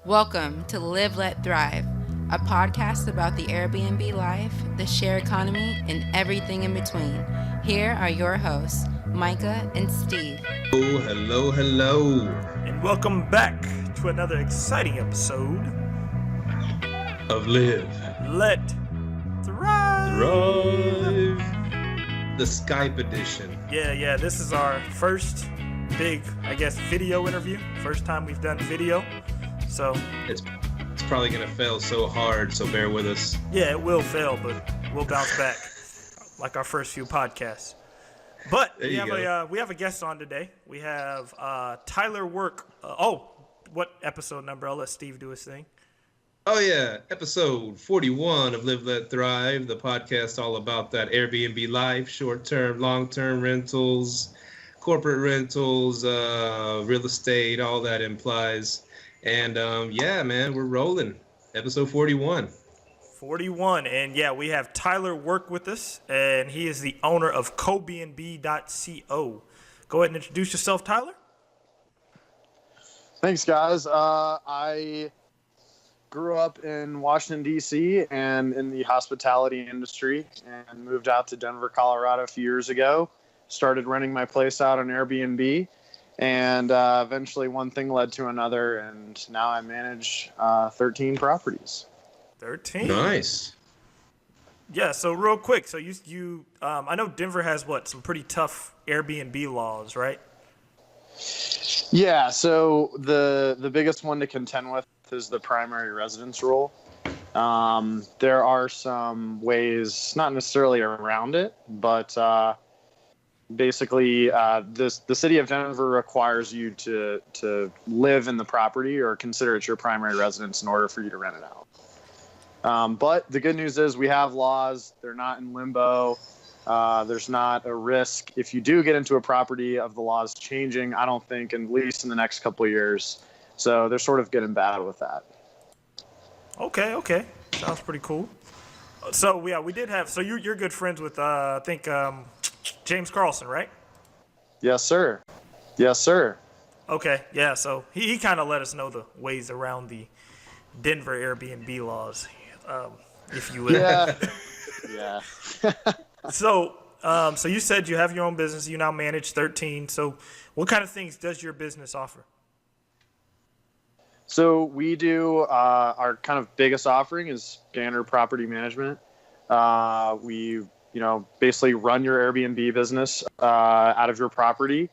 Welcome to Live, Let Thrive, a podcast about the Airbnb life, the share economy, and everything in between. Here are your hosts, Myka and Steve. Oh, hello. And welcome back to another exciting episode Of Live, Let Thrive. The Skype edition. Yeah, this is our first big, video interview. First time we've done video. So It's probably going to fail so hard, so bear with us. yeah, it will fail, but we'll bounce back like our first few podcasts. But we have a guest on today. We have Tyler Work. What episode number? I'll let Steve do his thing. Oh, yeah. Episode 41 of Live, Let Thrive, the podcast all about that Airbnb life, short-term, long-term rentals, corporate rentals, real estate, all that implies. And, man, we're rolling. Episode 41. 41. And, we have Tyler Work with us, and he is the owner of cobnb.co. Go ahead and introduce yourself, Tyler. Thanks, guys. I grew up in Washington, D.C. and in the hospitality industry and moved out to Denver, Colorado a few years ago. Started renting my place out on Airbnb, and eventually one thing led to another, and now I manage 13 properties. 13. Nice. Yeah, so real quick. So you I know Denver has some pretty tough Airbnb laws, right? Yeah, so the biggest one to contend with is the primary residence rule. There are some ways, not necessarily around it, but basically the city of Denver requires you to live in the property or consider it your primary residence in order for you to rent it out. But the good news is we have laws. They're not in limbo. There's not a risk if you do get into a property of the laws changing, I don't think, at least in the next couple of years. So they're sort of good and bad with that. Okay. Sounds pretty cool. So, we did have... So you're good friends with, I think, James Carlson, right? Yes, sir. Okay, yeah. So he kind of let us know the ways around the Denver Airbnb laws, if you will. Yeah. So you said you have your own business. You now manage 13. So what kind of things does your business offer? So we do our kind of biggest offering is standard property management. We basically run your Airbnb business out of your property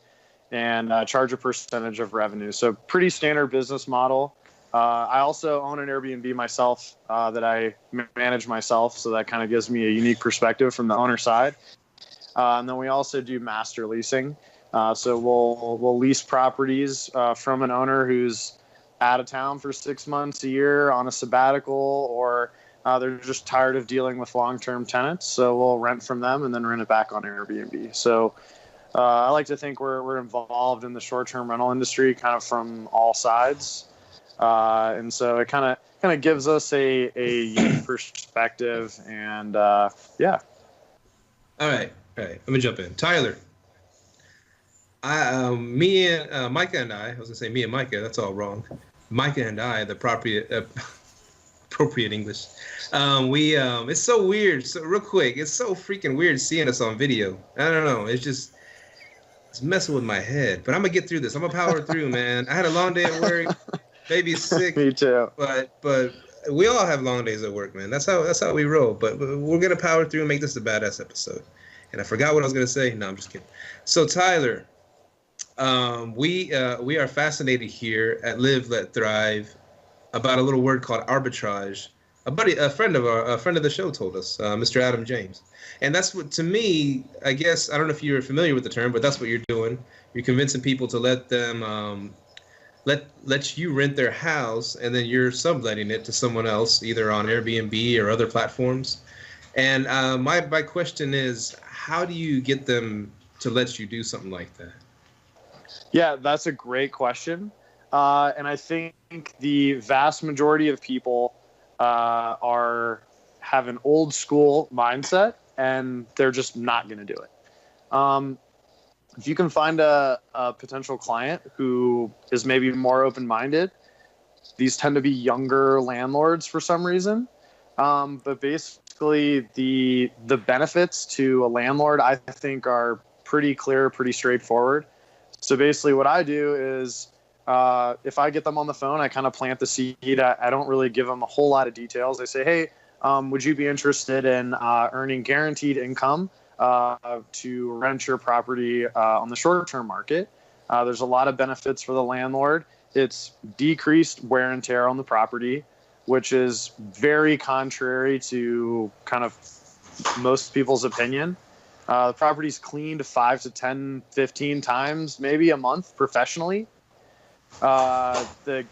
and charge a percentage of revenue. So pretty standard business model. I also own an Airbnb myself that I manage myself, so that kind of gives me a unique perspective from the owner side. And then we also do master leasing. So we'll lease properties from an owner who's out of town for 6 months, a year, on a sabbatical, or they're just tired of dealing with long-term tenants. So we'll rent from them and then rent it back on Airbnb. So I like to think we're involved in the short-term rental industry kind of from all sides. And so it kind of gives us a unique perspective, and yeah. All right. Let me jump in. Tyler. Me and Myka and I was going to say me and Myka, that's all wrong. Myka and I, the appropriate English. It's so weird. So real quick, it's so freaking weird seeing us on video. I don't know. It's messing with my head, but I'm going to get through this. I'm going to power through, man. I had a long day at work. Baby's sick. Me too. But we all have long days at work, man. That's how we roll. But we're going to power through and make this a badass episode. And I forgot what I was going to say. No, I'm just kidding. So Tyler, we are fascinated here at Live, Let Thrive about a little word called arbitrage. A friend of the show told us, Mr. Adam James. And that's what, to me, I guess, I don't know if you're familiar with the term, but that's what you're doing. You're convincing people to let them let you rent their house, and then you're subletting it to someone else, either on Airbnb or other platforms. And my question is, how do you get them to let you do something like that? Yeah, that's a great question. And I think the vast majority of people have an old school mindset, and they're just not going to do it. If you can find a potential client who is maybe more open-minded, These tend to be younger landlords for some reason. But basically, the benefits to a landlord, I think, are pretty clear, pretty straightforward. So basically, what I do is, if I get them on the phone, I kind of plant the seed. I don't really give them a whole lot of details. I say, hey, would you be interested in earning guaranteed income to rent your property on the short-term market? There's a lot of benefits for the landlord. It's decreased wear and tear on the property, which is very contrary to kind of most people's opinion. The property's cleaned 5 to 10, 15 times, maybe a month professionally. The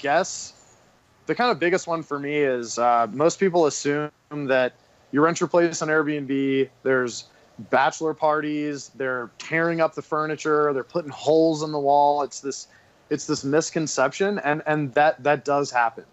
kind of biggest one for me is most people assume that you rent your place on Airbnb, there's bachelor parties, they're tearing up the furniture, they're putting holes in the wall. It's this misconception, and that does happen.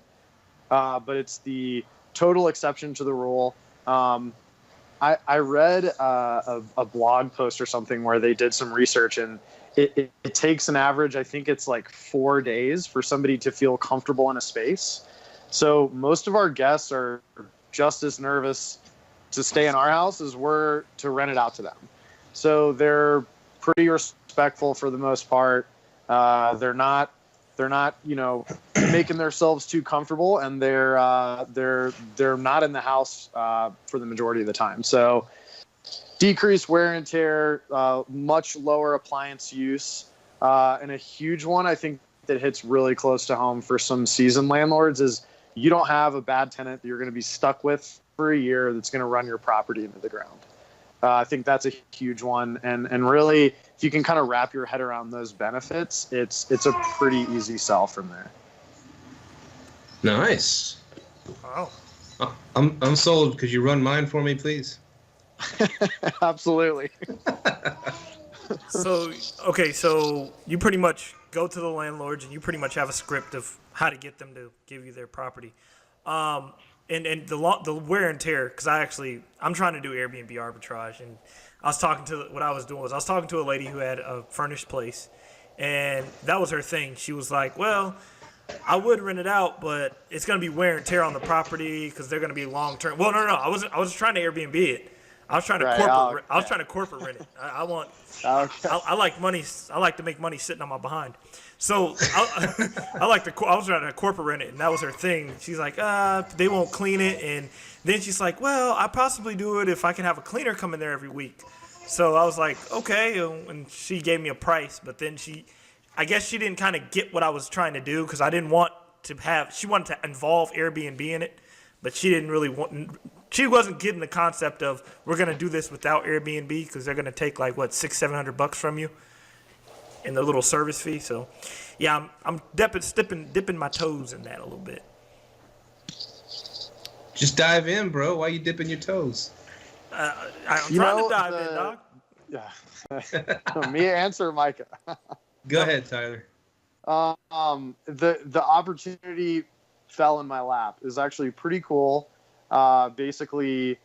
But it's the total exception to the rule. I read a blog post or something where they did some research, and it takes an average, I think it's like 4 days for somebody to feel comfortable in a space. So most of our guests are just as nervous to stay in our house as we're to rent it out to them. So they're pretty respectful for the most part. They're not, making themselves too comfortable, and they're not in the house for the majority of the time. So decreased wear and tear, much lower appliance use, and a huge one I think that hits really close to home for some seasoned landlords is you don't have a bad tenant that you're going to be stuck with for a year that's going to run your property into the ground. I think that's a huge one, and really, if you can kind of wrap your head around those benefits, it's a pretty easy sell from there. Nice. Wow. I'm sold. Could you run mine for me, please? Absolutely. So you pretty much go to the landlords and you pretty much have a script of how to get them to give you their property. And the wear and tear, because I'm trying to do Airbnb arbitrage, and I was talking to a lady who had a furnished place, and that was her thing. She was like, well, I would rent it out, but it's going to be wear and tear on the property because they're going to be long term. Well, no, I was trying to Airbnb it. I was trying to I was trying to corporate rent it. I like money. I like to make money sitting on my behind. So I was trying to corporate rent it, and that was her thing. She's like, they won't clean it, and then she's like, well, I possibly do it if I can have a cleaner come in there every week. So I was like, okay, and she gave me a price, but then I guess she didn't kind of get what I was trying to do because I didn't want to have. She wanted to involve Airbnb in it, but she didn't really want. She wasn't getting the concept of we're gonna do this without Airbnb because they're gonna take like what $600-700 from you in the little service fee. So yeah, I'm dipping my toes in that a little bit. Just dive in, bro. Why are you dipping your toes? I'm trying to dive in, dog. Yeah. Me answer, Myka. Go ahead, Tyler. The opportunity fell in my lap. It was actually pretty cool. Basically,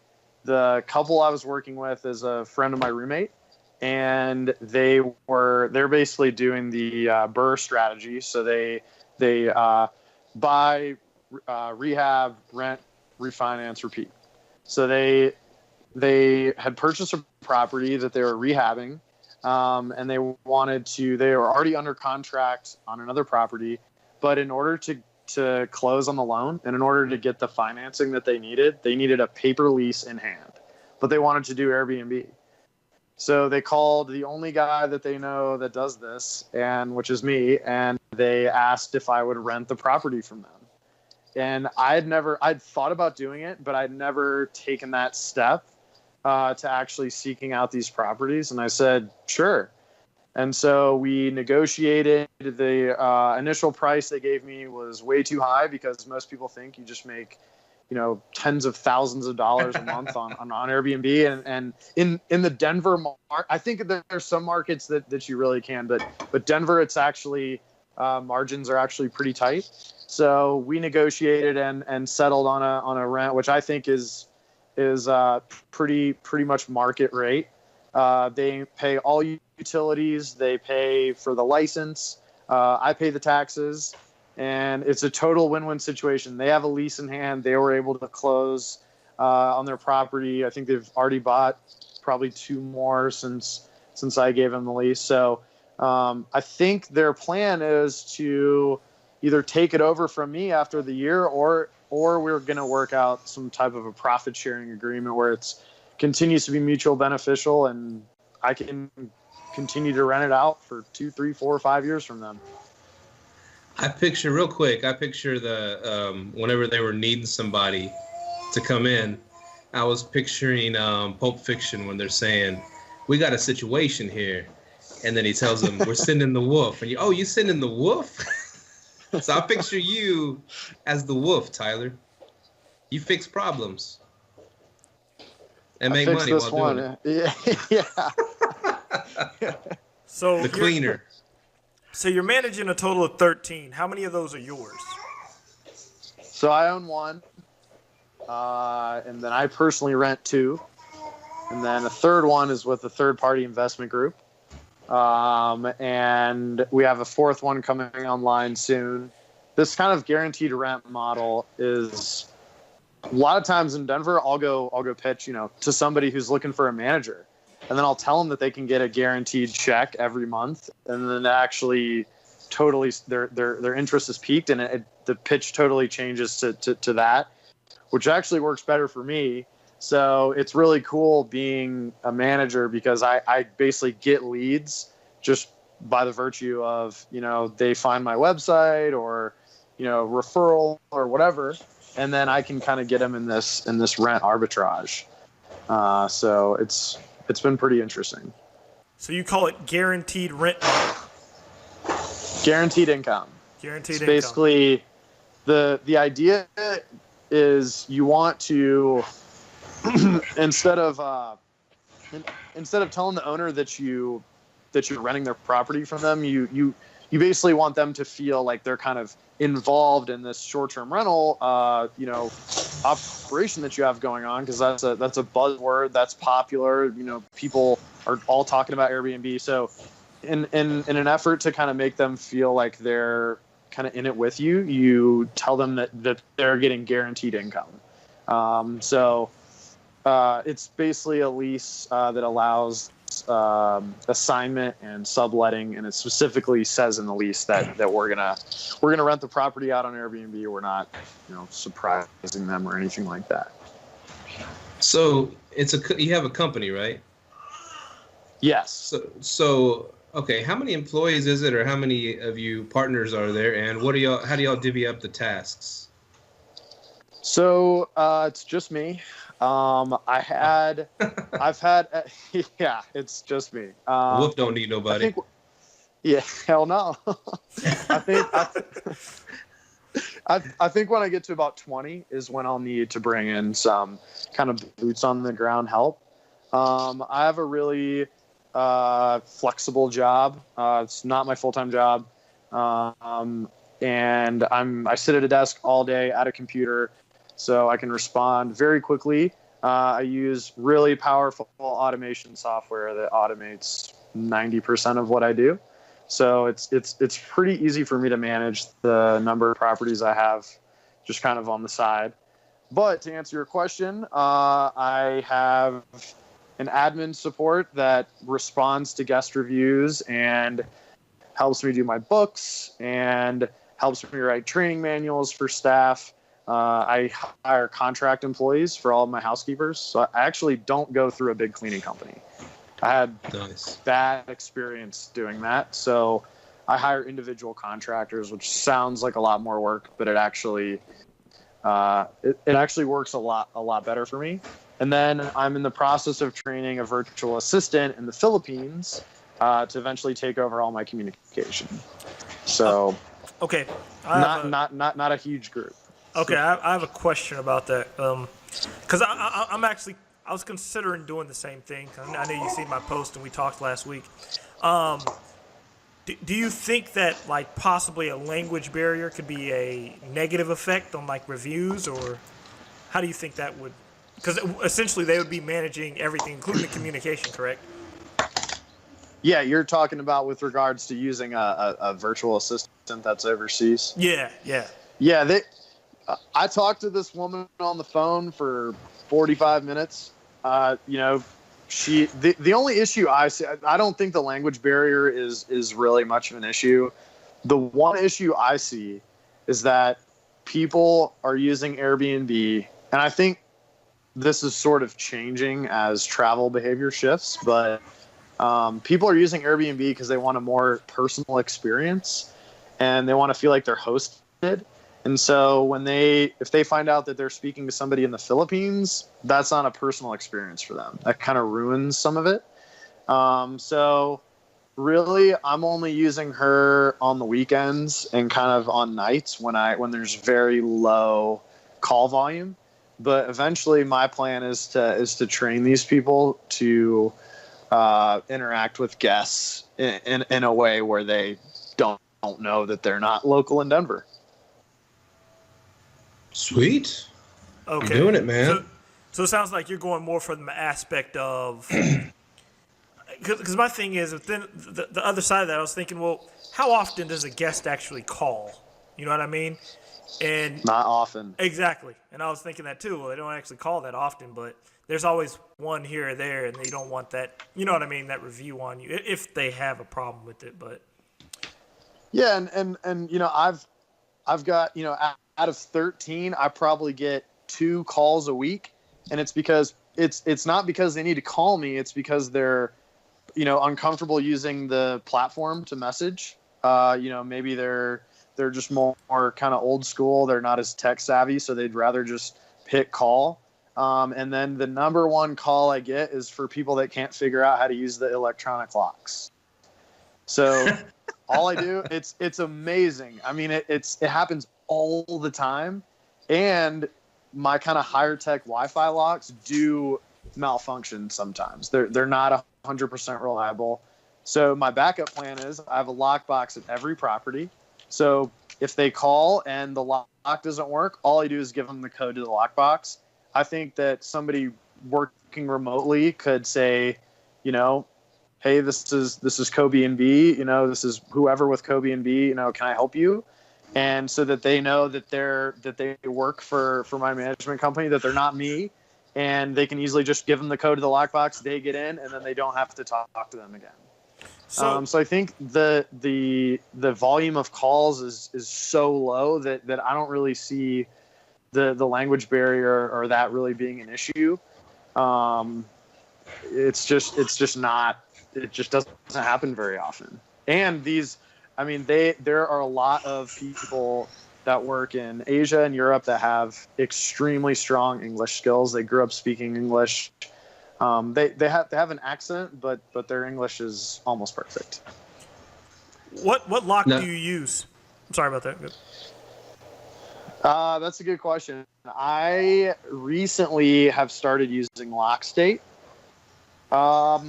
the couple I was working with is a friend of my roommate, and they're basically doing the BRRRR strategy. So they buy, rehab, rent, refinance, repeat. So they had purchased a property that they were rehabbing. And they were already under contract on another property, but in order to close on the loan and in order to get the financing that they needed a paper lease in hand, but they wanted to do Airbnb. So they called the only guy that they know that does this, which is me, and they asked if I would rent the property from them. And I'd thought about doing it, but I'd never taken that step to actually seeking out these properties. And I said, sure. And so we negotiated. The initial price they gave me was way too high because most people think you just make, tens of thousands of dollars a month on Airbnb. And in the Denver market, I think there's some markets that you really can, but Denver, it's actually, margins are actually pretty tight. So we negotiated and settled on a rent, which I think is pretty much market rate. They pay all utilities. They pay for the license. I pay the taxes. and it's a total win-win situation. They have a lease in hand. They were able to close on their property. I think they've already bought probably 2 more since I gave them the lease. So I think their plan is to either take it over from me after the year, or we're going to work out some type of a profit sharing agreement where it's continues to be mutual beneficial, and I can continue to rent it out for 2, 3, 4, 5 years from them. I picture the whenever they were needing somebody to come in, I was picturing Pulp Fiction when they're saying, "We got a situation here," and then he tells them, "We're sending the wolf," and you sending the wolf? So I picture you as the wolf, Tyler. You fix problems and make money while doing it. Yeah. So the cleaner. So you're managing a total of 13. How many of those are yours? So I own 1, and then I personally rent 2, and then a third one is with a third-party investment group, and we have a 4th one coming online soon. This kind of guaranteed rent model is a lot of times in Denver. I'll go pitch, to somebody who's looking for a manager. And then I'll tell them that they can get a guaranteed check every month, and then actually, totally, their interest is piqued, and the pitch totally changes to that, which actually works better for me. So it's really cool being a manager because I basically get leads just by the virtue of they find my website or referral or whatever, and then I can kind of get them in this rent arbitrage. So it's been pretty interesting. So you call it guaranteed rent? Guaranteed income. Guaranteed income. Basically, the idea is you want to instead of telling the owner that you're renting their property from them, you basically want them to feel like they're kind of involved in this short-term rental, operation that you have going on, because that's a buzzword that's popular. People are all talking about Airbnb. So, in an effort to kind of make them feel like they're kind of in it with you, you tell them that they're getting guaranteed income. It's basically a lease that allows assignment and subletting, and it specifically says in the lease that we're gonna rent the property out on Airbnb. We're not surprising them or anything like that. So you have a company, right? Yes. So okay, how many employees is it, or how many of you partners are there, and how do y'all divvy up the tasks? So it's just me. It's just me. Wolf don't need nobody. Hell no. I think when I get to about 20 is when I'll need to bring in some kind of boots on the ground help. I have a really flexible job. It's not my full-time job. And I sit at a desk all day at a computer, so I can respond very quickly. I use really powerful automation software that automates 90% of what I do. So it's pretty easy for me to manage the number of properties I have just kind of on the side. But to answer your question, I have an admin support that responds to guest reviews and helps me do my books and helps me write training manuals for staff. I hire contract employees for all of my housekeepers. So I actually don't go through a big cleaning company. I had bad experience doing that. So I hire individual contractors, which sounds like a lot more work, but it actually works a lot better for me. And then I'm in the process of training a virtual assistant in the Philippines to eventually take over all my communication. So okay, not a huge group. Okay, I have a question about that. Because I was considering doing the same thing. I know you see my post and we talked last week. Do you think that possibly a language barrier could be a negative effect on reviews, or how do you think that would? Because essentially they would be managing everything, including the communication, correct? Yeah, you're talking about with regards to using a virtual assistant. that's overseas. Yeah. Yeah, I talked to this woman on the phone for 45 minutes. The only issue I see, I don't think the language barrier is really much of an issue. The one issue I see is that people are using Airbnb, and I think this is sort of changing as travel behavior shifts, but people are using Airbnb because they want a more personal experience and they want to feel like they're hosted. And so if they find out that they're speaking to somebody in the Philippines, that's not a personal experience for them. That kind of ruins some of it. So really, I'm only using her on the weekends and kind of on nights when there's very low call volume. But eventually, my plan is to train these people to interact with guests in a way where they don't know that they're not local in Denver. Sweet. Okay. You're doing it, man. So it sounds like you're going more from the aspect of, because my thing is, then the other side of that, I was thinking, well, how often does a guest actually call? You know what I mean? And not often. Exactly. And I was thinking that too. Well, they don't actually call that often, but there's always one here or there, and they don't want that, you know what I mean, that review on you, if they have a problem with it. But yeah, and you know, I've got, you know, out of 13, I probably get 2 calls a week, and it's because it's not because they need to call me, it's because they're, you know, uncomfortable using the platform to message. You know, maybe they're just more kind of old school, they're not as tech savvy, so they'd rather just hit call. And then the number one call I get is for people that can't figure out how to use the electronic locks. So all I do, it's amazing. I mean, it happens all the time, and my kind of higher tech Wi-Fi locks do malfunction sometimes. They're not 100% reliable. So my backup plan is I have a lockbox at every property. So if they call and the lock doesn't work, all I do is give them the code to the lockbox. I think that somebody working remotely could say, you know, hey, this is Kobe and B, you know, this is whoever with Kobe and B, you know, can I help you? And so that they know that they work for my management company, that they're not me, and they can easily just give them the code to the lockbox, they get in, and then they don't have to talk to them again. So I think the volume of calls is so low that I don't really see the language barrier or that really being an issue. It just doesn't happen very often. And there are a lot of people that work in Asia and Europe that have extremely strong English skills. They grew up speaking English. They have an accent, but their English is almost perfect. What lock do you use? I'm sorry about that. That's a good question. I recently have started using LockState. I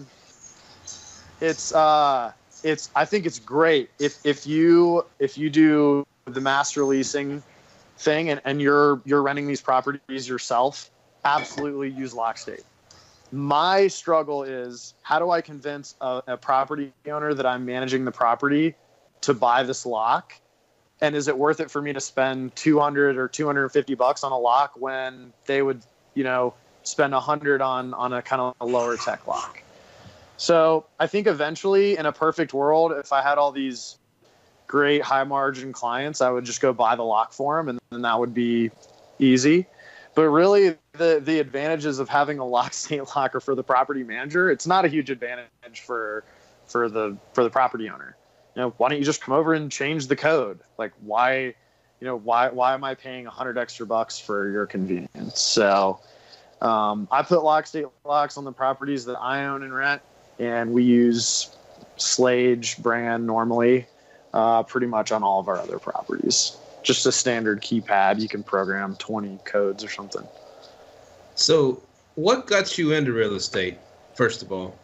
think it's great if you do the master leasing thing and you're renting these properties yourself. Absolutely use LockState. My struggle is, how do I convince a property owner that I'm managing the property to buy this lock? And is it worth it for me to spend $200 or $250 on a lock when they would, you know, spend $100 on a kind of a lower tech lock? So I think eventually, in a perfect world, if I had all these great high margin clients, I would just go buy the lock for them, and then that would be easy. But really, the advantages of having a LockState locker for the property manager, it's not a huge advantage for the property owner. You know, why don't you just come over and change the code? Like, why am I paying $100 extra for your convenience? So I put LockState locks on the properties that I own and rent, and we use Slage brand normally, pretty much on all of our other properties. Just a standard keypad. You can program 20 codes or something. So what got you into real estate, first of all?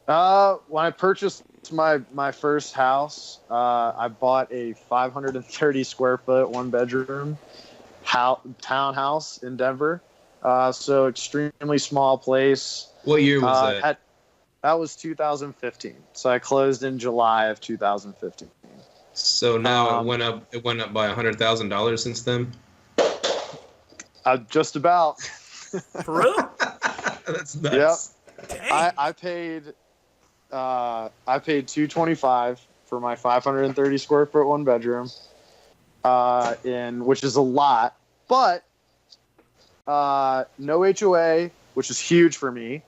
When I purchased my first house, I bought a 530 square foot, 1-bedroom townhouse in Denver. So extremely small place. What year was that? That was 2015. So I closed in July of 2015. So now it went up. It went up by $100,000 since then. Just about. For real? That's nuts. Yep. Dang. I paid $225 for my 530 square foot 1 bedroom, which is a lot, but no HOA, which is huge for me,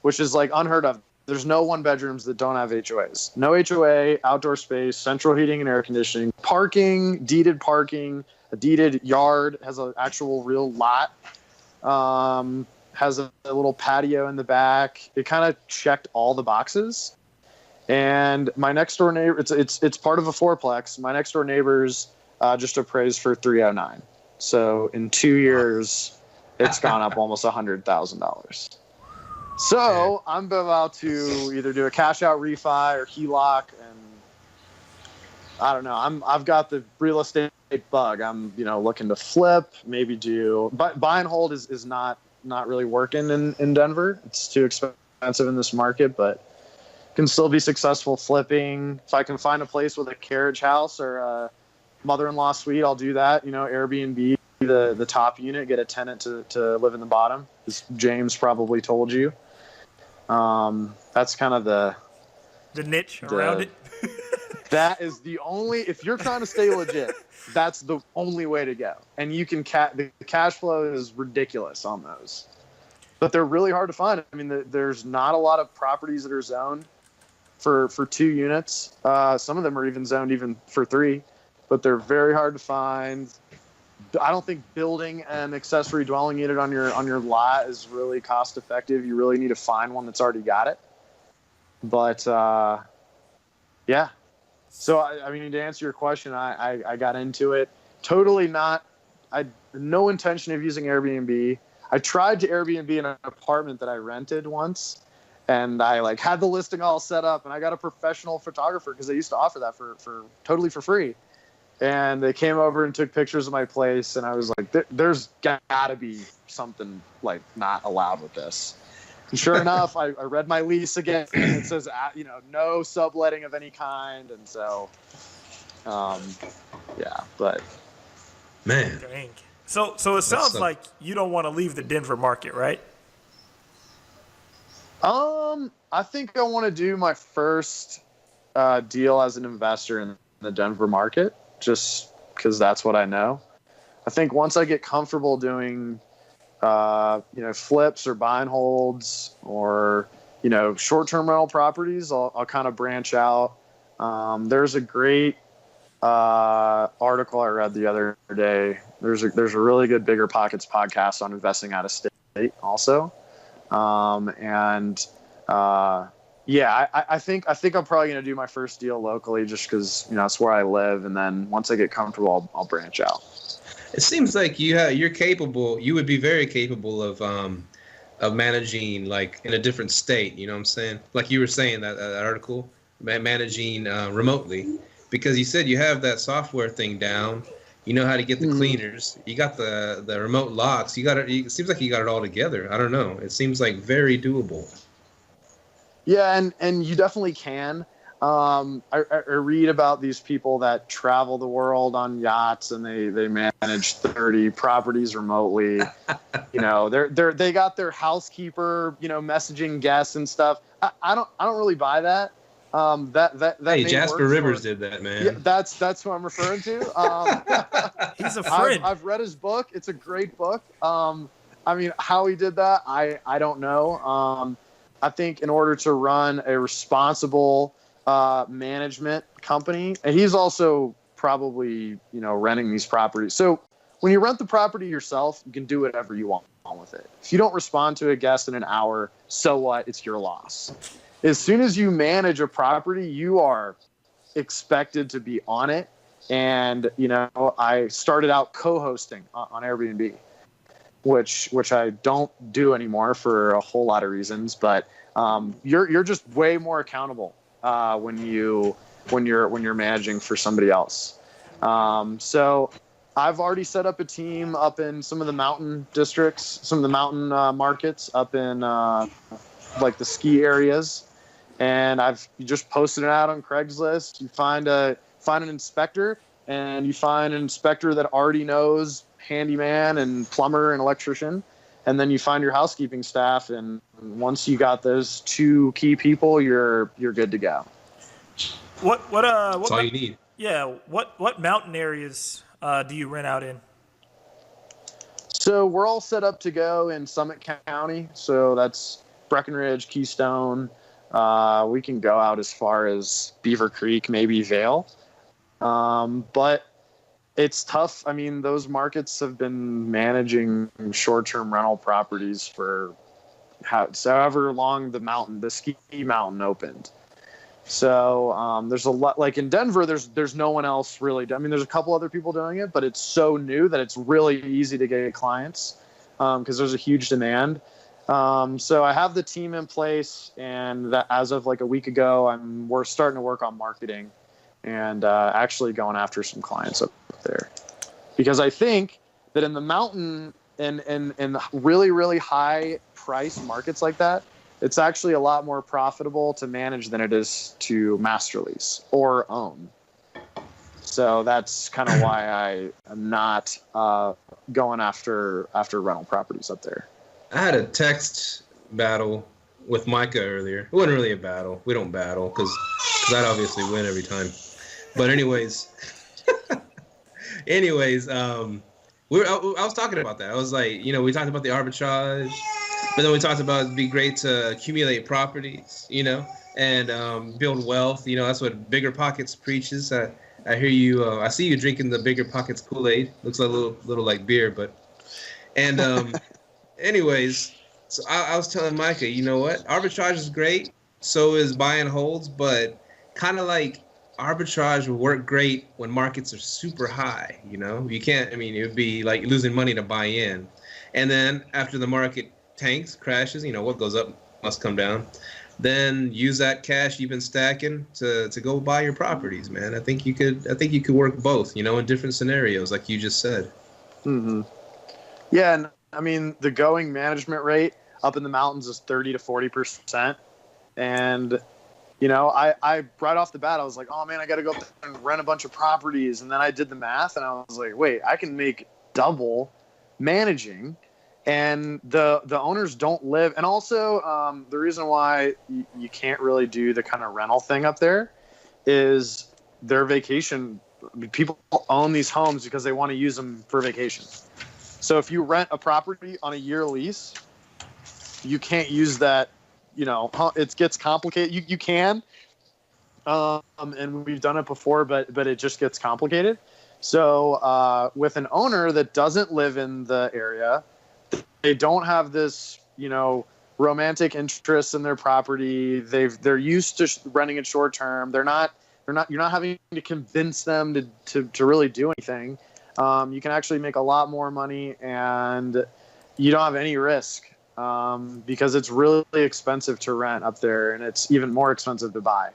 which is like unheard of. There's no 1 bedrooms that don't have HOAs. No HOA, outdoor space, central heating and air conditioning, parking, deeded parking, a deeded yard, has an actual real lot, has a little patio in the back. It kind of checked all the boxes. And my next door neighbor, it's part of a 4-plex. My next door neighbors just appraised for $309. So in 2 years, it's gone up almost $100,000. So I'm about to either do a cash out refi or HELOC, and I don't know. I've got the real estate bug. I'm looking to flip, maybe do, but buy and hold is not really working in Denver. It's too expensive in this market, but can still be successful flipping. If I can find a place with a carriage house or a mother-in-law suite, I'll do that. Airbnb, the top unit, get a tenant to live in the bottom, as James probably told you. That's kind of the niche around it. That is the only, if you're trying to stay legit, that's the only way to go. And you can the cash flow is ridiculous on those, but they're really hard to find. I mean, there's not a lot of properties that are zoned for 2 units. Some of them are even zoned even for 3, but they're very hard to find. I don't think building an accessory dwelling unit on your lot is really cost effective. You really need to find one that's already got it. But yeah. So I mean, to answer your question, I got into it. Totally not. I no intention of using Airbnb. I tried to Airbnb in an apartment that I rented once, and I had the listing all set up, and I got a professional photographer because they used to offer that for totally for free. And they came over and took pictures of my place, and I was like, there's gotta be something not allowed with this. And sure enough, I read my lease again, and it says, no subletting of any kind. And so, yeah, but man. Dang. So it sounds like you don't want to leave the Denver market, right? I think I want to do my first deal as an investor in the Denver market, just because that's what I know. I think once I get comfortable doing, flips or buy and holds or, short-term rental properties, I'll kind of branch out. There's a great article I read the other day. There's a really good Bigger Pockets podcast on investing out of state also. I think I'm probably going to do my first deal locally just because, it's where I live. And then once I get comfortable, I'll branch out. It seems like you're capable. You would be very capable of managing in a different state. You know what I'm saying? Like you were saying that article, managing remotely, because you said you have that software thing down. You know how to get the cleaners. You got the remote locks. It seems like you got it all together. I don't know. It seems like very doable. Yeah, and you definitely can. I read about these people that travel the world on yachts and they manage 30 properties remotely. They got their housekeeper, messaging guests and stuff. I don't really buy that. Hey, Jasper Rivers did that, man. Yeah, that's who I'm referring to. He's a friend. I've read his book. It's a great book. I mean, how he did that, I don't know. I think in order to run a responsible management company, and he's also probably renting these properties. So when you rent the property yourself, you can do whatever you want with it. If you don't respond to a guest in an hour, so what? It's your loss. As soon as you manage a property, you are expected to be on it. And I started out co-hosting on Airbnb, which I don't do anymore for a whole lot of reasons. But you're just way more accountable when you're managing for somebody else. So I've already set up a team up in some of the mountain districts, some of the mountain markets up in the ski areas, and I've just posted it out on Craigslist. You find an inspector, and you find an inspector that already knows handyman and plumber and electrician, and then you find your housekeeping staff, and once you got those 2 key people, you're good to go. That's all you need. Yeah, what mountain areas do you rent out in? So we're all set up to go in Summit County, so that's Breckenridge, Keystone. We can go out as far as Beaver Creek, maybe Vail. But it's tough. I mean, those markets have been managing short-term rental properties for however long the ski mountain opened. So there's a lot, like in Denver, there's no one else really. I mean, there's a couple other people doing it, but it's so new that it's really easy to get clients because there's a huge demand. So I have the team in place, and that as of like a week ago, we're starting to work on marketing and actually going after some clients up there, because I think that in the mountain and really, really high price markets like that, it's actually a lot more profitable to manage than it is to master lease or own. So that's kind of why I am not going after rental properties up there. I had a text battle with Myka earlier. It wasn't really a battle. We don't battle because I'd obviously win every time. But anyways, I was talking about that. I was like, we talked about the arbitrage, but then we talked about it'd be great to accumulate properties, and build wealth. That's what Bigger Pockets preaches. I hear you. I see you drinking the Bigger Pockets Kool-Aid. Looks like a little like beer, and anyways, so I was telling Myka, you know what? Arbitrage is great. So is buy and holds, but kind of like arbitrage will work great when markets are super high. You can't. I mean, it would be like losing money to buy in, and then after the market tanks, crashes, what goes up must come down. Then use that cash you've been stacking to go buy your properties, man. I think you could work both, in different scenarios, like you just said. Mm-hmm. Yeah, and I mean the going management rate up in the mountains is 30 to 40%, and I right off the bat I was like, oh man, I got to go up there and rent a bunch of properties, and then I did the math and I was like, wait, I can make double managing. And the owners don't live. And also the reason why you can't really do the kind of rental thing up there is their vacation. People own these homes because they want to use them for vacation. So if you rent a property on a year lease, you can't use that. It gets complicated. You can, and we've done it before, but it just gets complicated. So with an owner that doesn't live in the area, they don't have this, romantic interest in their property. They're used to renting it short term. You're not having to convince them to really do anything. You can actually make a lot more money, and you don't have any risk because it's really expensive to rent up there, and it's even more expensive to buy.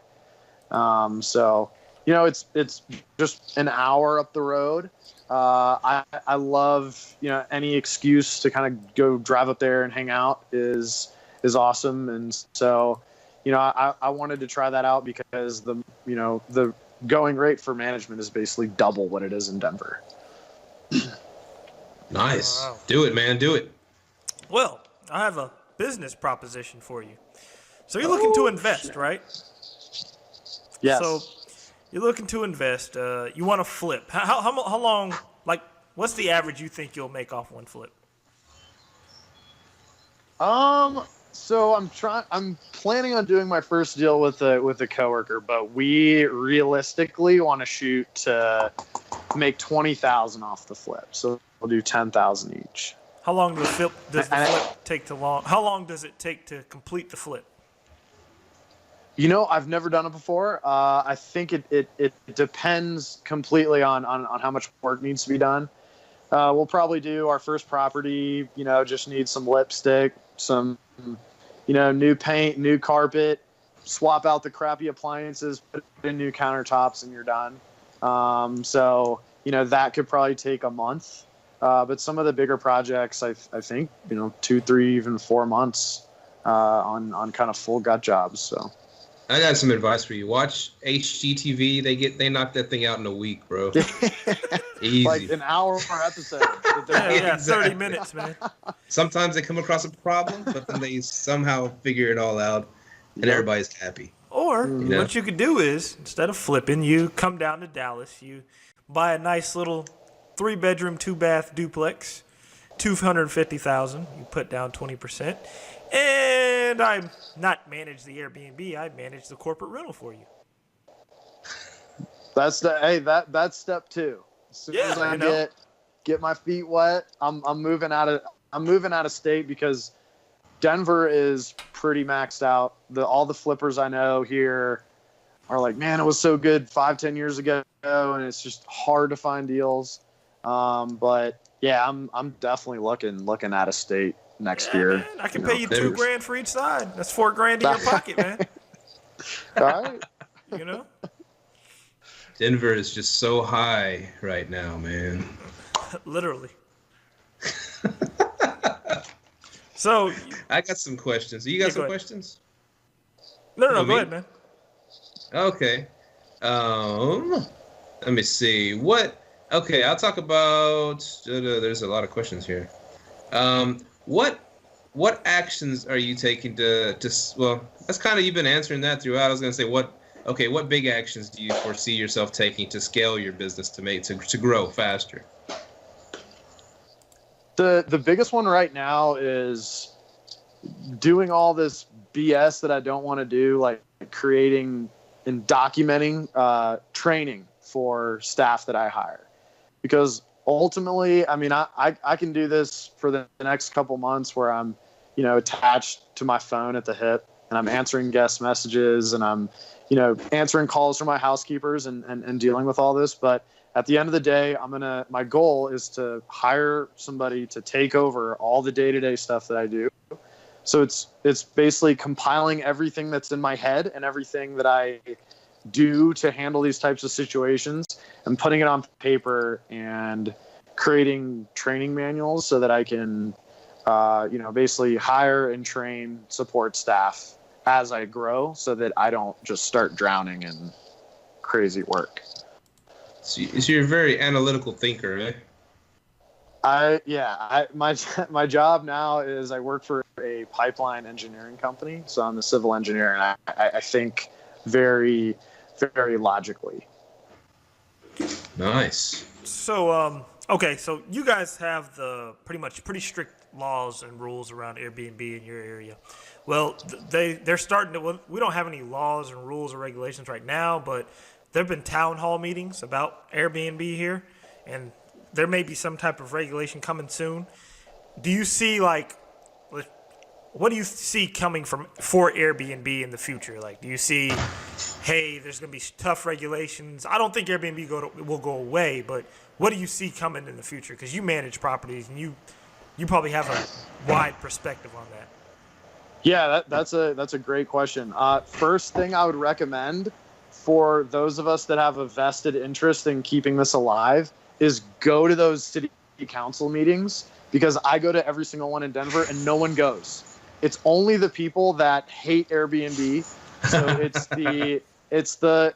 So it's just an hour up the road. I love, any excuse to kind of go drive up there and hang out is awesome. And so, I wanted to try that out because the going rate for management is basically double what it is in Denver. Nice. Wow. Do it, man. Do it. Well, I have a business proposition for you. So you're looking to invest, right? Yes. So you're looking to invest. You want to flip. How long? Like, what's the average you think you'll make off one flip? So I'm planning on doing my first deal with a coworker, but we realistically want to shoot to make 20,000 off the flip. So we'll do 10,000 each. How long does the flip take to long? How long does it take to complete the flip? I've never done it before. I think it depends completely on how much work needs to be done. We'll probably do our first property, just need some lipstick, some, new paint, new carpet, swap out the crappy appliances, put in new countertops, and you're done. So, that could probably take a month. But some of the bigger projects, I think, 2, 3, even 4 months on kind of full gut jobs. So. I got some advice for you. Watch HGTV. They knock that thing out in a week, bro. Easy. Like an hour per episode. Yeah, Exactly. 30 minutes, man. Sometimes they come across a problem, but then they somehow figure it all out, and everybody's happy. Or what you could do is, instead of flipping, you come down to Dallas, you buy a nice little 3-bedroom, 2-bath duplex, $250,000. You put down 20%. And I not manage the Airbnb, I manage the corporate rental for you. That's step 2. As soon as I get my feet wet, I'm moving out of state because Denver is pretty maxed out. All the flippers I know here are like, man, it was so good 5-10 years ago, and it's just hard to find deals. But yeah, I'm definitely looking out of state next year. Man, I can pay you $2,000 for each side. That's $4,000 in your pocket, man. All right. You know? Denver is just so high right now, man. Literally. So I got some questions. You got some questions? No, go ahead, man. Okay. Let me see. Okay, I'll talk about. There's a lot of questions here. What actions are you taking to well, that's kind of, you've been answering that throughout. I was gonna say what big actions do you foresee yourself taking to scale your business to grow faster? The biggest one right now is doing all this BS that I don't want to do, like creating and documenting training for staff that I hire. Because ultimately, I mean, I can do this for the next couple months where I'm, attached to my phone at the hip and I'm answering guest messages and I'm, answering calls from my housekeepers and dealing with all this. But at the end of the day, my goal is to hire somebody to take over all the day-to-day stuff that I do. So it's basically compiling everything that's in my head and everything that I do to handle these types of situations and putting it on paper and creating training manuals so that I can, basically hire and train support staff as I grow so that I don't just start drowning in crazy work. So you're a very analytical thinker, eh? My job now is I work for a pipeline engineering company. So I'm a civil engineer and I think very, very logically. Nice. So, okay, so you guys have the pretty strict laws and rules around Airbnb in your area. Well, they're starting to. Well, we don't have any laws and rules or regulations right now, but there have been town hall meetings about Airbnb here, and there may be some type of regulation coming soon. Do you see what do you see coming for Airbnb in the future? Like, do you see, hey, there's going to be tough regulations? I don't think Airbnb will go away, but what do you see coming in the future? Because you manage properties and you probably have a wide perspective on that. Yeah, that's a great question. First thing I would recommend for those of us that have a vested interest in keeping this alive is go to those city council meetings, because I go to every single one in Denver and no one goes. It's only the people that hate Airbnb. So it's the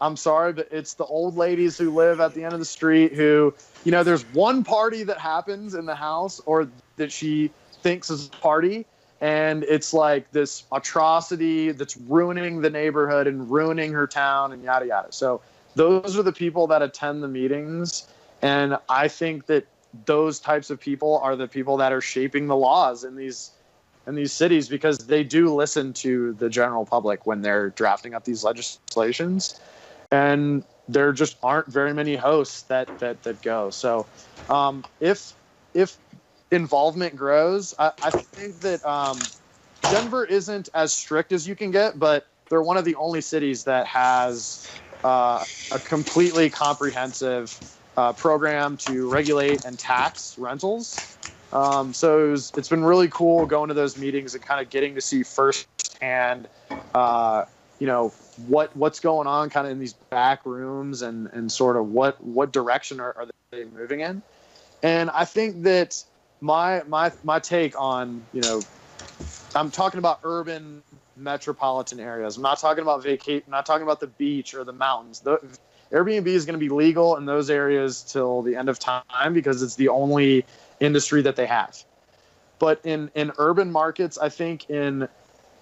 I'm sorry, but it's the old ladies who live at the end of the street who, there's one party that happens in the house or that she thinks is a party, and it's like this atrocity that's ruining the neighborhood and ruining her town and yada yada. So those are the people that attend the meetings, and I think that those types of people are the people that are shaping the laws in these cities, because they do listen to the general public when they're drafting up these legislations, and there just aren't very many hosts that go. So if involvement grows, I think that Denver isn't as strict as you can get, but they're one of the only cities that has a completely comprehensive program to regulate and tax rentals. So it's been really cool going to those meetings and kind of getting to see firsthand, what's going on kind of in these back rooms and sort of what direction are they moving in. And I think that my take on, I'm talking about urban metropolitan areas. I'm not talking about not talking about the beach or the mountains. Airbnb is going to be legal in those areas till the end of time because it's the only industry that they have. But in urban markets, I think in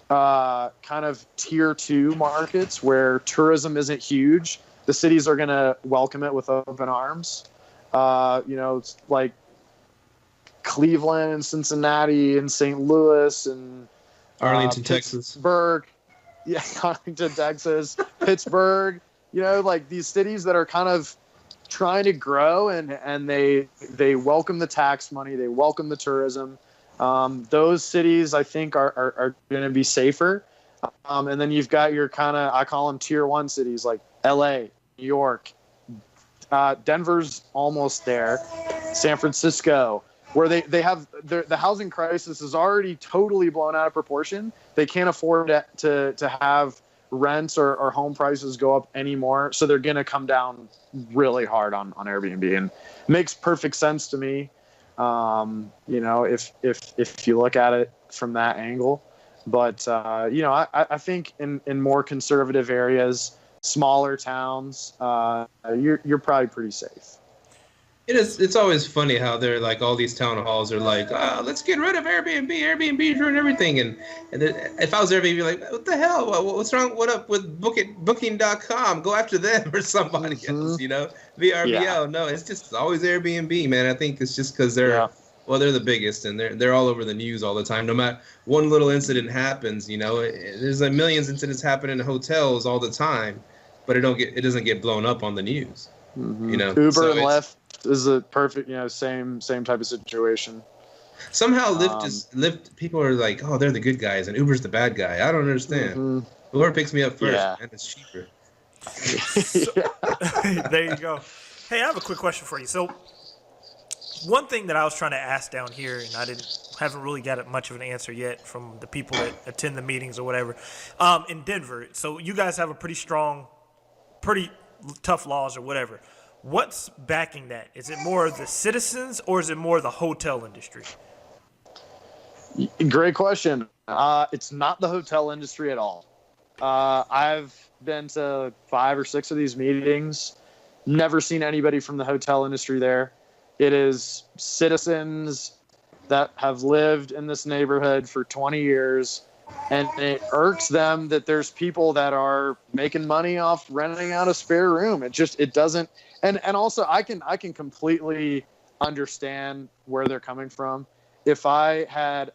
kind of tier 2 markets where tourism isn't huge, the cities are going to welcome it with open arms. It's like Cleveland and Cincinnati and St. Louis and Arlington, Texas. Pittsburgh. Yeah, Arlington, Texas. Pittsburgh. Like these cities that are kind of trying to grow and they welcome the tax money, they welcome the tourism. Those cities, I think, are going to be safer. And then you've got your kind of, I call them tier 1 cities like LA, New York, Denver's almost there, San Francisco, where they have the housing crisis is already totally blown out of proportion. They can't afford to have rents or home prices go up anymore. So they're going to come down really hard on Airbnb, and it makes perfect sense to me. If you look at it from that angle, but I think in more conservative areas, smaller towns, you're probably pretty safe. It's always funny how they're like all these town halls are like, let's get rid of Airbnb. Airbnb's ruined everything. And if I was Airbnb, like, what the hell? What's wrong? What up with Booking.com? Go after them or somebody else, VRBO. Yeah. No, it's always Airbnb, man. I think it's just because they're the biggest and they're all over the news all the time. No matter one little incident happens, there's like millions of incidents happening in hotels all the time, but it doesn't get blown up on the news. Mm-hmm. Uber and Lyft is a perfect, same type of situation. Somehow Lyft people are like, oh, they're the good guys and Uber's the bad guy. I don't understand. Mm-hmm. Whoever picks me up first, and it's cheaper. There you go. Hey, I have a quick question for you. So one thing that I was trying to ask down here, and I haven't really got much of an answer yet from the people that attend the meetings or whatever, in Denver. So you guys have a pretty tough laws or whatever. What's backing that? Is it more the citizens or is it more the hotel industry? Great question. It's not the hotel industry at all. I've been to 5 or 6 of these meetings, never seen anybody from the hotel industry there. It is citizens that have lived in this neighborhood for 20 years, and it irks them that there's people that are making money off renting out a spare room. It doesn't. And also I can completely understand where they're coming from. If I had,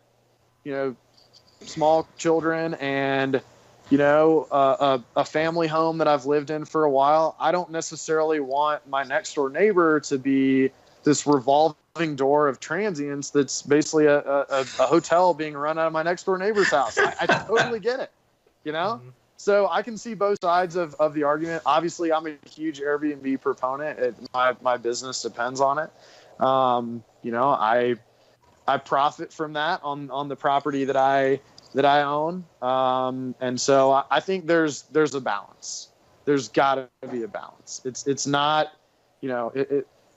small children and, a family home that I've lived in for a while, I don't necessarily want my next door neighbor to be this revolving door of transients that's basically a hotel being run out of my next door neighbor's house. I totally get it, Mm-hmm. So I can see both sides of the argument. Obviously, I'm a huge Airbnb proponent. My business depends on it. I profit from that on the property that I own. And so I think there's a balance. There's got to be a balance. It's not,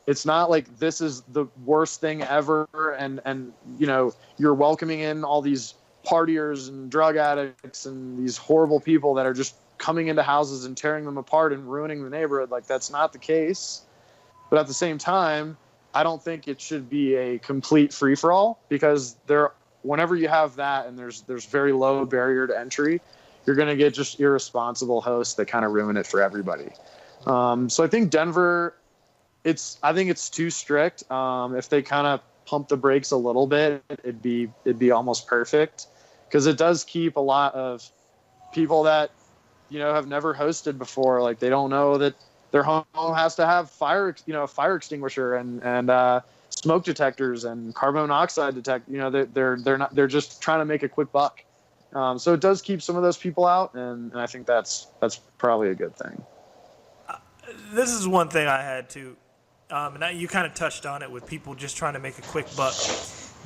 it's not like this is the worst thing ever. And you're welcoming in all these partiers and drug addicts and these horrible people that are just coming into houses and tearing them apart and ruining the neighborhood. Like, that's not the case. But at the same time, I don't think it should be a complete free-for-all, because whenever you have that and there's very low barrier to entry, you're going to get just irresponsible hosts that kind of ruin it for everybody. So I think Denver, I think it's too strict. If they kind of pump the brakes a little bit, it'd be almost perfect, because it does keep a lot of people that have never hosted before. Like, they don't know that their home has to have fire extinguisher and smoke detectors and carbon monoxide detect. They're just trying to make a quick buck. So it does keep some of those people out, and I think that's probably a good thing. This is one thing I had to, and you kind of touched on it with people just trying to make a quick buck.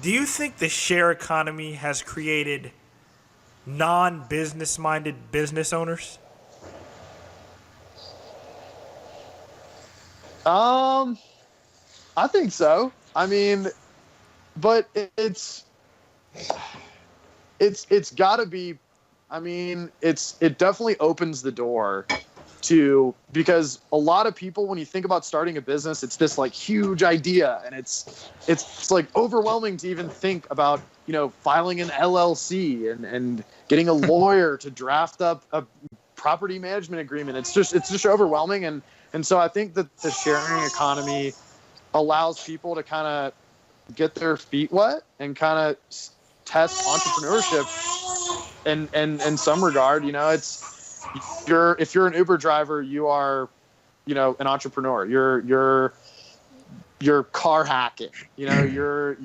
Do you think the share economy has created non-business-minded business owners? I think so. I mean, but it's got to be I mean, it definitely opens the door to, because a lot of people, when you think about starting a business, it's this like huge idea, and it's like overwhelming to even think about, you know, filing an LLC and getting a lawyer to draft up a property management agreement. It's just overwhelming, and so I think that the sharing economy allows people to kind of get their feet wet and kind of test entrepreneurship in some regard. You know, if you're an Uber driver, you are, you know, an entrepreneur. You're car hacking. You know, you're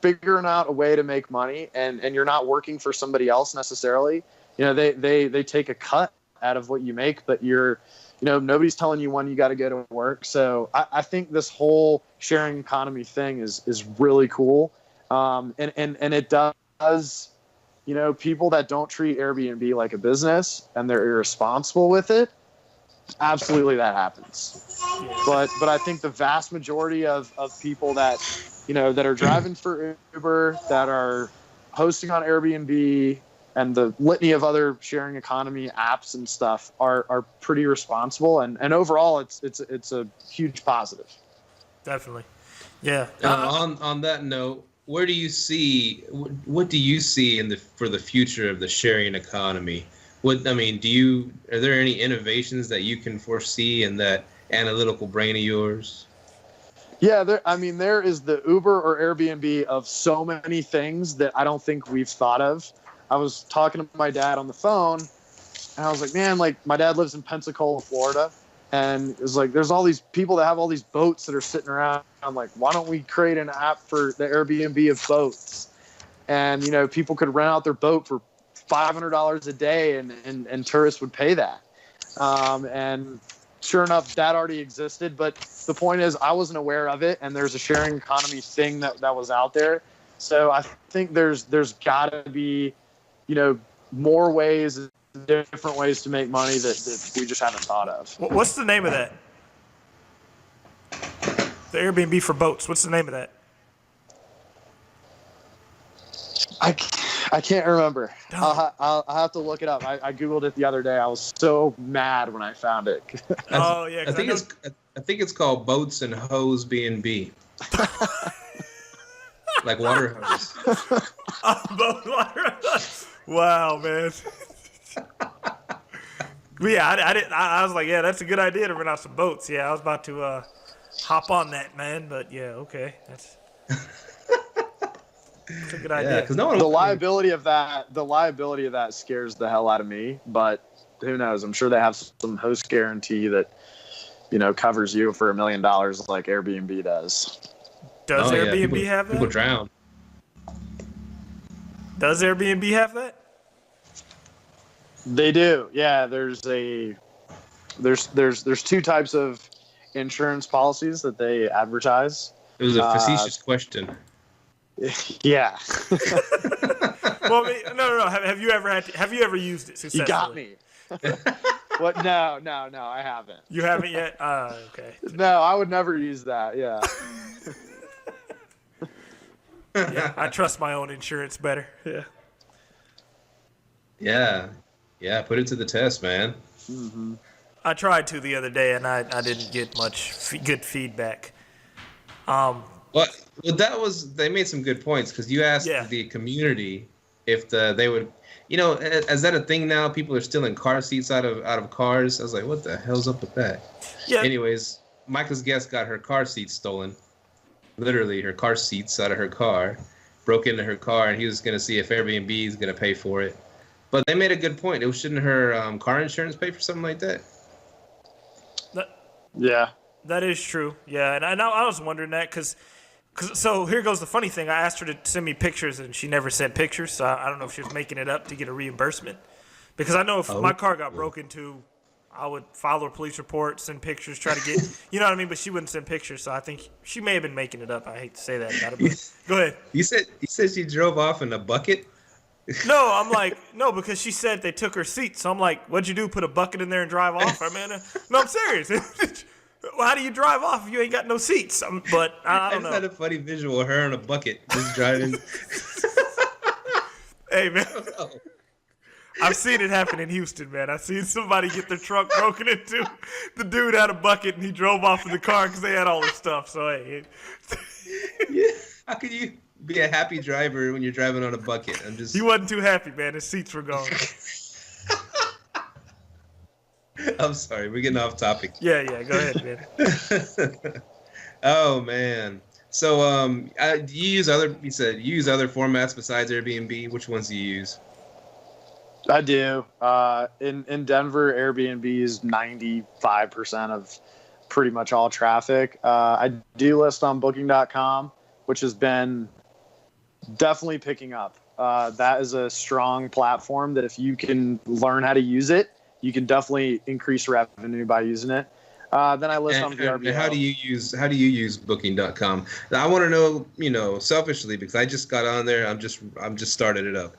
figuring out a way to make money, and you're not working for somebody else necessarily. You know, they take a cut out of what you make, but nobody's telling you when you got to go to work. So I think this whole sharing economy thing is really cool. And it does, you know, people that don't treat Airbnb like a business and they're irresponsible with it, absolutely that happens. But I think the vast majority of people that, you know, that are driving for Uber, that are hosting on Airbnb, and the litany of other sharing economy apps and stuff are pretty responsible, and overall it's a huge positive. Definitely, yeah. On that note, what do you see for the future of the sharing economy? Are there any innovations that you can foresee in that analytical brain of yours? Yeah, there is the Uber or Airbnb of so many things that I don't think we've thought of. I was talking to my dad on the phone, and I was like, man, like, my dad lives in Pensacola, Florida, and it was like, there's all these people that have all these boats that are sitting around. I'm like, why don't we create an app for the Airbnb of boats? And, you know, people could rent out their boat for $500 a day, and tourists would pay that. And sure enough, that already existed. But the point is, I wasn't aware of it, and there's a sharing economy thing that was out there. So I think there's got to be, you know, more ways, different ways to make money that we just haven't thought of. What's the name of that? The Airbnb for boats. What's the name of that? I can't remember. I'll have to look it up. I Googled it the other day. I was so mad when I found it. Oh yeah, I think it's called Boats and Hose B&B. Like water hose. Water hose. Wow, man. Yeah, I was like, yeah, that's a good idea to rent out some boats. Yeah, I was about to hop on that, man. But yeah, okay, that's a good idea. Because the liability of that scares the hell out of me. But who knows? I'm sure they have some host guarantee that, you know, covers you for $1 million like Airbnb does. Does Airbnb have that? People drown. Does Airbnb have that? They do. Yeah, there's two types of insurance policies that they advertise. It was a facetious question. Yeah. Well, no. Have you ever used it successfully? You got me. What? No, I haven't. You haven't yet? Okay. No, I would never use that. Yeah. Yeah, I trust my own insurance better. Yeah. Yeah. Put it to the test, man. Mm-hmm. I tried to the other day, and I didn't get much good feedback. But they made some good points, because you asked the community if they would, you know, is that a thing now? People are stealing car seats out of cars. I was like, what the hell's up with that? Yeah. Anyways, Myka's guest got her car seats stolen. Literally, her car seats out of her car, broke into her car, and he was going to see if Airbnb is going to pay for it. But they made a good point. Shouldn't her car insurance pay for something like that? Yeah. That is true. Yeah, and I was wondering that because so here goes the funny thing. I asked her to send me pictures, and she never sent pictures. So I don't know if she was making it up to get a reimbursement. Because I know if my car got broke into, I would file a police report, send pictures, try to get, you know what I mean? But she wouldn't send pictures, so I think she may have been making it up. I hate to say that about her, but go ahead. You said she drove off in a bucket? No, I'm like, no, because she said they took her seat. So I'm like, what'd you do, put a bucket in there and drive off? I mean, no, I'm serious. Well, how do you drive off if you ain't got no seats? But I don't know. I just had a funny visual of her in a bucket just driving. Hey, man. I've seen it happen in Houston, man. I've seen somebody get their truck broken into. The dude had a bucket and he drove off in the car because they had all the stuff. So hey, Yeah. How could you be a happy driver when you're driving on a bucket? He wasn't too happy, man. His seats were gone. I'm sorry, we're getting off topic. Yeah, go ahead, man. Oh man. So do you use other? You said you use other formats besides Airbnb. Which ones do you use? I do. In Denver, Airbnb is 95% of pretty much all traffic. I do list on Booking.com, which has been definitely picking up. That is a strong platform that if you can learn how to use it, you can definitely increase revenue by using it. Then I list on VRBO. How do you use Booking.com? Now, I want to know, selfishly, because I just got on there. I'm just started it up.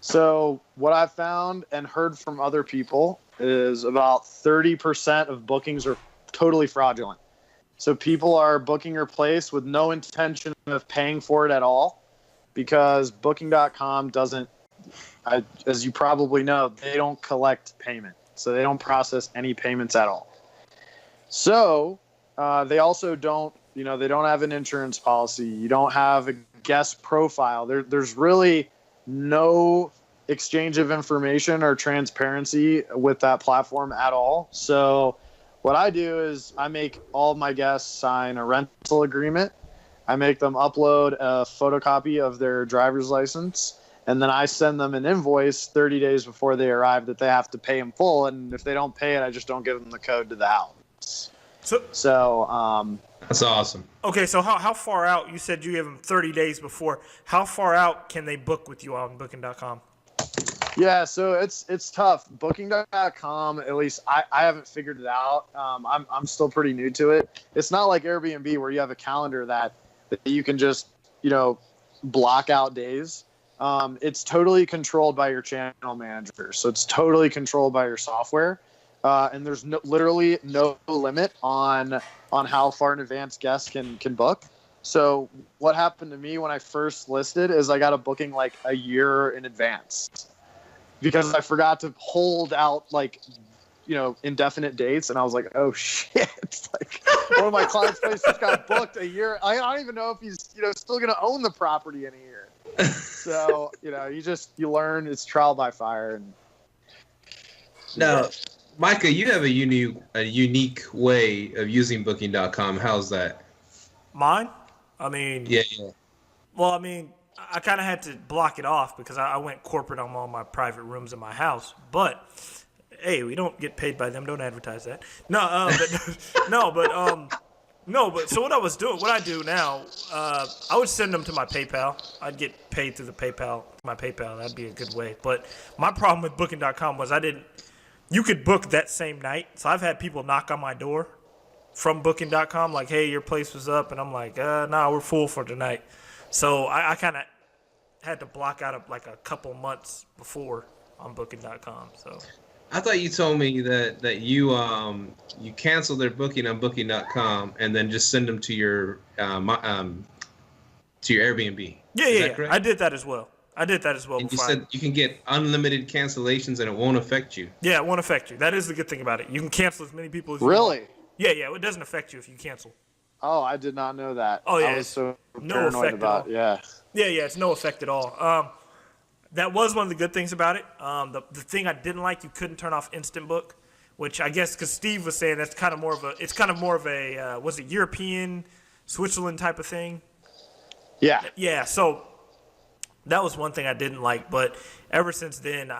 So what I found and heard from other people is about 30% of bookings are totally fraudulent. So people are booking your place with no intention of paying for it at all, because Booking.com doesn't, as you probably know, they don't collect payment. So they don't process any payments at all. So they also don't, they don't have an insurance policy. You don't have a guest profile. There's really no exchange of information or transparency with that platform at all. So what I do is I make all my guests sign a rental agreement. I make them upload a photocopy of their driver's license, and then I send them an invoice 30 days before they arrive that they have to pay in full. And if they don't pay it, I just don't give them the code to the house. So that's awesome. Okay, so how far out? You said you give them 30 days before. How far out can they book with you on Booking.com? Yeah, so it's tough. Booking.com, at least I haven't figured it out. I'm still pretty new to it. It's not like Airbnb where you have a calendar that you can just block out days. It's totally controlled by your channel manager, so it's totally controlled by your software, and there's literally no limit on how far in advance guests can book. So what happened to me when I first listed is I got a booking like a year in advance because I forgot to hold out indefinite dates, and I was like, oh shit, like one of my clients' places got booked a year. I don't even know if he's still gonna own the property in a year. So you learn. It's trial by fire. And now, Myka, you have a unique way of using Booking.com. How's that? Mine? I mean, yeah. Well, I mean, I kind of had to block it off because I went corporate on all my private rooms in my house. But hey, we don't get paid by them. Don't advertise that. No, but so what I do now, I would send them to my PayPal. I'd get paid through my PayPal. That'd be a good way. But my problem with Booking.com was you could book that same night. So I've had people knock on my door from Booking.com like, hey, your place was up. And I'm like, nah, we're full for tonight. So I kind of had to block out a couple months before on Booking.com. So I thought you told me that you cancel their booking on Booking.com and then just send them to your Airbnb. Yeah. I did that as well. And you said you can get unlimited cancellations and it won't affect you. Yeah, it won't affect you. That is the good thing about it. You can cancel as many people as you really. want. Yeah. It doesn't affect you if you cancel. Oh, I did not know that. Oh yeah, I was so paranoid about. Yeah. Yeah, it's no effect at all. That was one of the good things about it. The thing I didn't like, you couldn't turn off Instant Book, which I guess because Steve was saying that's kind of more of a was it European, Switzerland type of thing? Yeah. Yeah. So that was one thing I didn't like, but ever since then,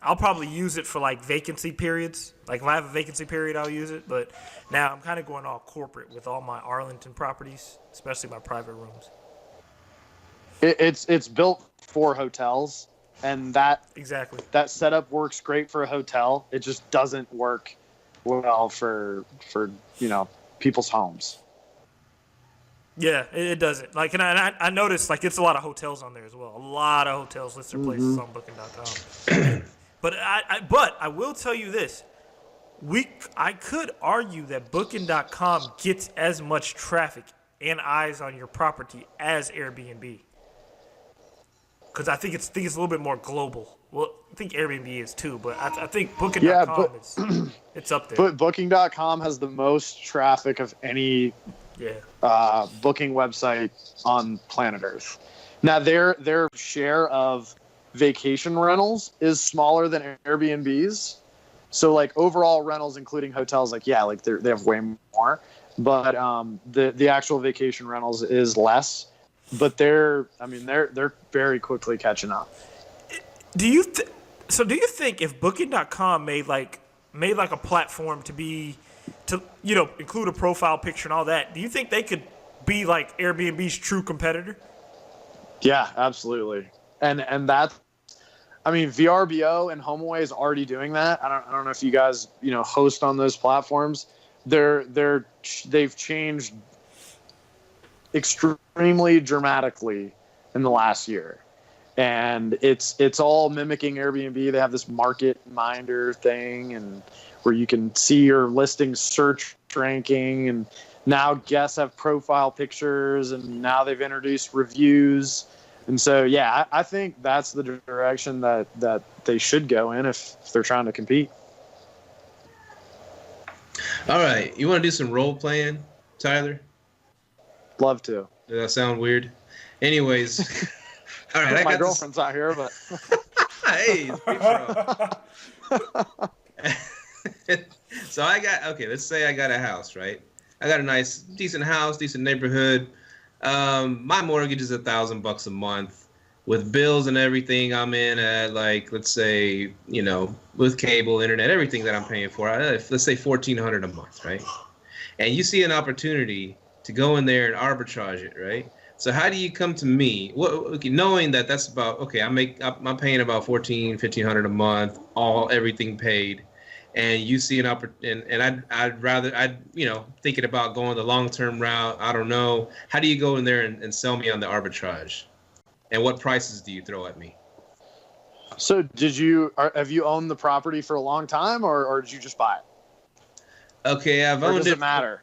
I'll probably use it for like vacancy periods. Like if I have a vacancy period, I'll use it. But now I'm kind of going all corporate with all my Arlington properties, especially my private rooms. It's built for hotels, and that setup works great for a hotel. It just doesn't work well for people's homes. Yeah, it doesn't. Like, and I noticed like it's a lot of hotels on there as well. A lot of hotels list their places on Booking.com. But I will tell you this: I could argue that Booking.com gets as much traffic and eyes on your property as Airbnb. Because I think it's a little bit more global. Well, I think Airbnb is too, but I think Booking.com it's up there. But Booking.com has the most traffic of any booking website on planet Earth. Now, their share of vacation rentals is smaller than Airbnb's. So, like, overall rentals, including hotels, like, they have way more. But the actual vacation rentals is less. But they're very quickly catching up. Do you think if Booking.com made like a platform to include a profile picture and all that, do you think they could be like Airbnb's true competitor? Yeah, absolutely. And that's, VRBO and HomeAway is already doing that. I don't know if you guys host on those platforms. They've changed extremely dramatically in the last year. And it's all mimicking Airbnb. They have this market minder thing, and where you can see your listing search ranking, and now guests have profile pictures, and now they've introduced reviews. And so, I think that's the direction that they should go in if they're trying to compete. All right. You want to do some role playing, Tyler? Love to. Does that sound weird? Anyways. All right. My girlfriend's out here, but. Hey. So let's say I got a house, right? I got a nice, decent house, decent neighborhood. My mortgage is $1,000 a month. With bills and everything, I'm in at, like, let's say, with cable, internet, everything that I'm paying for, let's say $1,400 a month, right? And you see an opportunity to go in there and arbitrage it, right? So how do you come to me, knowing that that's about, I'm paying about $1,500 a month, everything paid, and you see an opportunity, and I'd thinking about going the long-term route. I don't know. How do you go in there and sell me on the arbitrage? And what prices do you throw at me? So have you owned the property for a long time, or did you just buy it? Okay, I've owned it. Does it matter?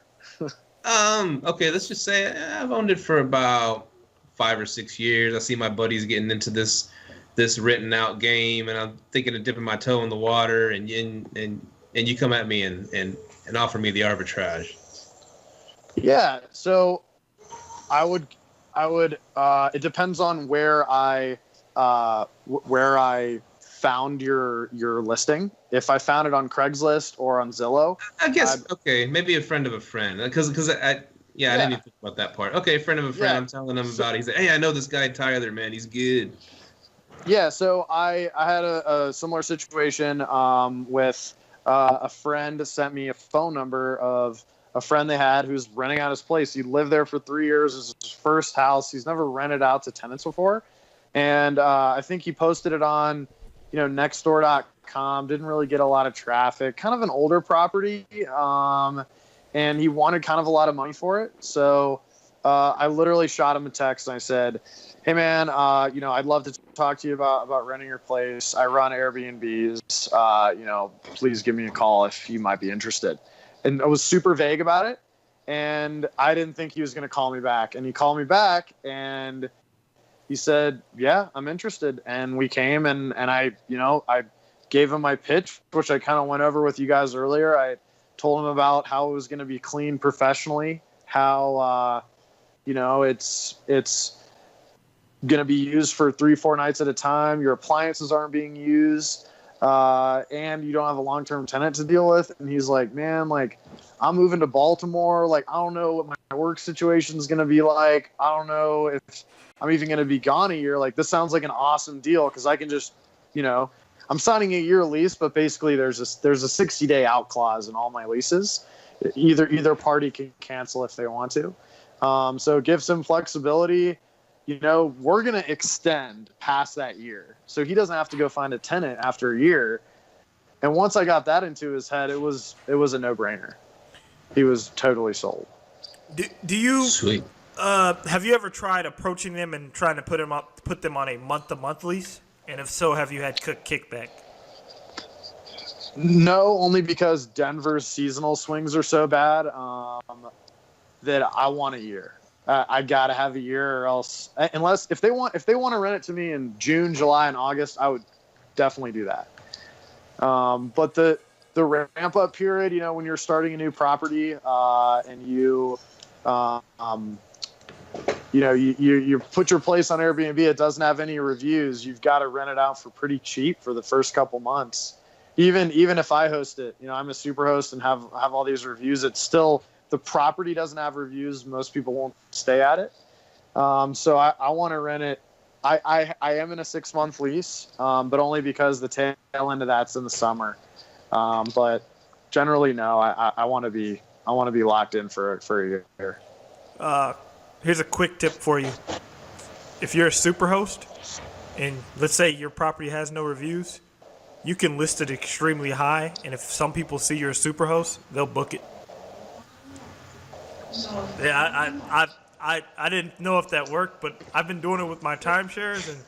Okay, let's just say I've owned it for about 5 or 6 years. I see my buddies getting into this written out game, and I'm thinking of dipping my toe in the water, and you come at me and offer me the arbitrage. Yeah, so I would it depends on where I found your listing. If I found it on Craigslist or on Zillow, I guess maybe a friend of a friend, because I didn't even think about that part. Okay, friend of a friend, I'm telling him about it. He's like, hey, I know this guy Tyler, man, he's good. Yeah, so I had a similar situation with a friend sent me a phone number of a friend they had who's renting out his place. He lived there for 3 years. It was his first house. He's never rented out to tenants before. And I think he posted it on, nextdoor.com. Didn't really get a lot of traffic. Kind of an older property. And he wanted kind of a lot of money for it. So I literally shot him a text and I said, hey, man, I'd love to talk to you about renting your place. I run Airbnbs. Please give me a call if you might be interested. And I was super vague about it, and I didn't think he was going to call me back. And he called me back, and he said, yeah, I'm interested. And we came, and I gave him my pitch, which I kind of went over with you guys earlier. I told him about how it was going to be cleaned professionally, how, it's going to be used for 3-4 nights at a time. Your appliances aren't being used. And you don't have a long-term tenant to deal with. And he's like, man, like, I'm moving to Baltimore. Like, I don't know what my work situation is going to be like. I don't know if I'm even going to be gone a year. Like, this sounds like an awesome deal because I can just, I'm signing a year lease, but basically there's a 60-day out clause in all my leases. Either party can cancel if they want to. So it gives him flexibility. We're going to extend past that year. So he doesn't have to go find a tenant after a year. And once I got that into his head, it was a no-brainer. He was totally sold. Do you Sweet. Have you ever tried approaching them and trying to put them on a month-to-month lease? And if so, have you had kickback? No, only because Denver's seasonal swings are so bad that I want a year. I gotta have a year, or else, if they want to rent it to me in June, July, and August, I would definitely do that. But the ramp up period, when you're starting a new property, and you put your place on Airbnb, it doesn't have any reviews. You've got to rent it out for pretty cheap for the first couple months. Even if I host it, I'm a super host and have all these reviews. It's still, the property doesn't have reviews. Most people won't stay at it. So I want to rent it. I am in a 6-month lease, but only because the tail end of that's in the summer. But generally, no. I want to be locked in for a year. Here's a quick tip for you. If you're a super host, and let's say your property has no reviews, you can list it extremely high, and if some people see you're a super host, they'll book it. Yeah, I didn't know if that worked, but I've been doing it with my timeshares, and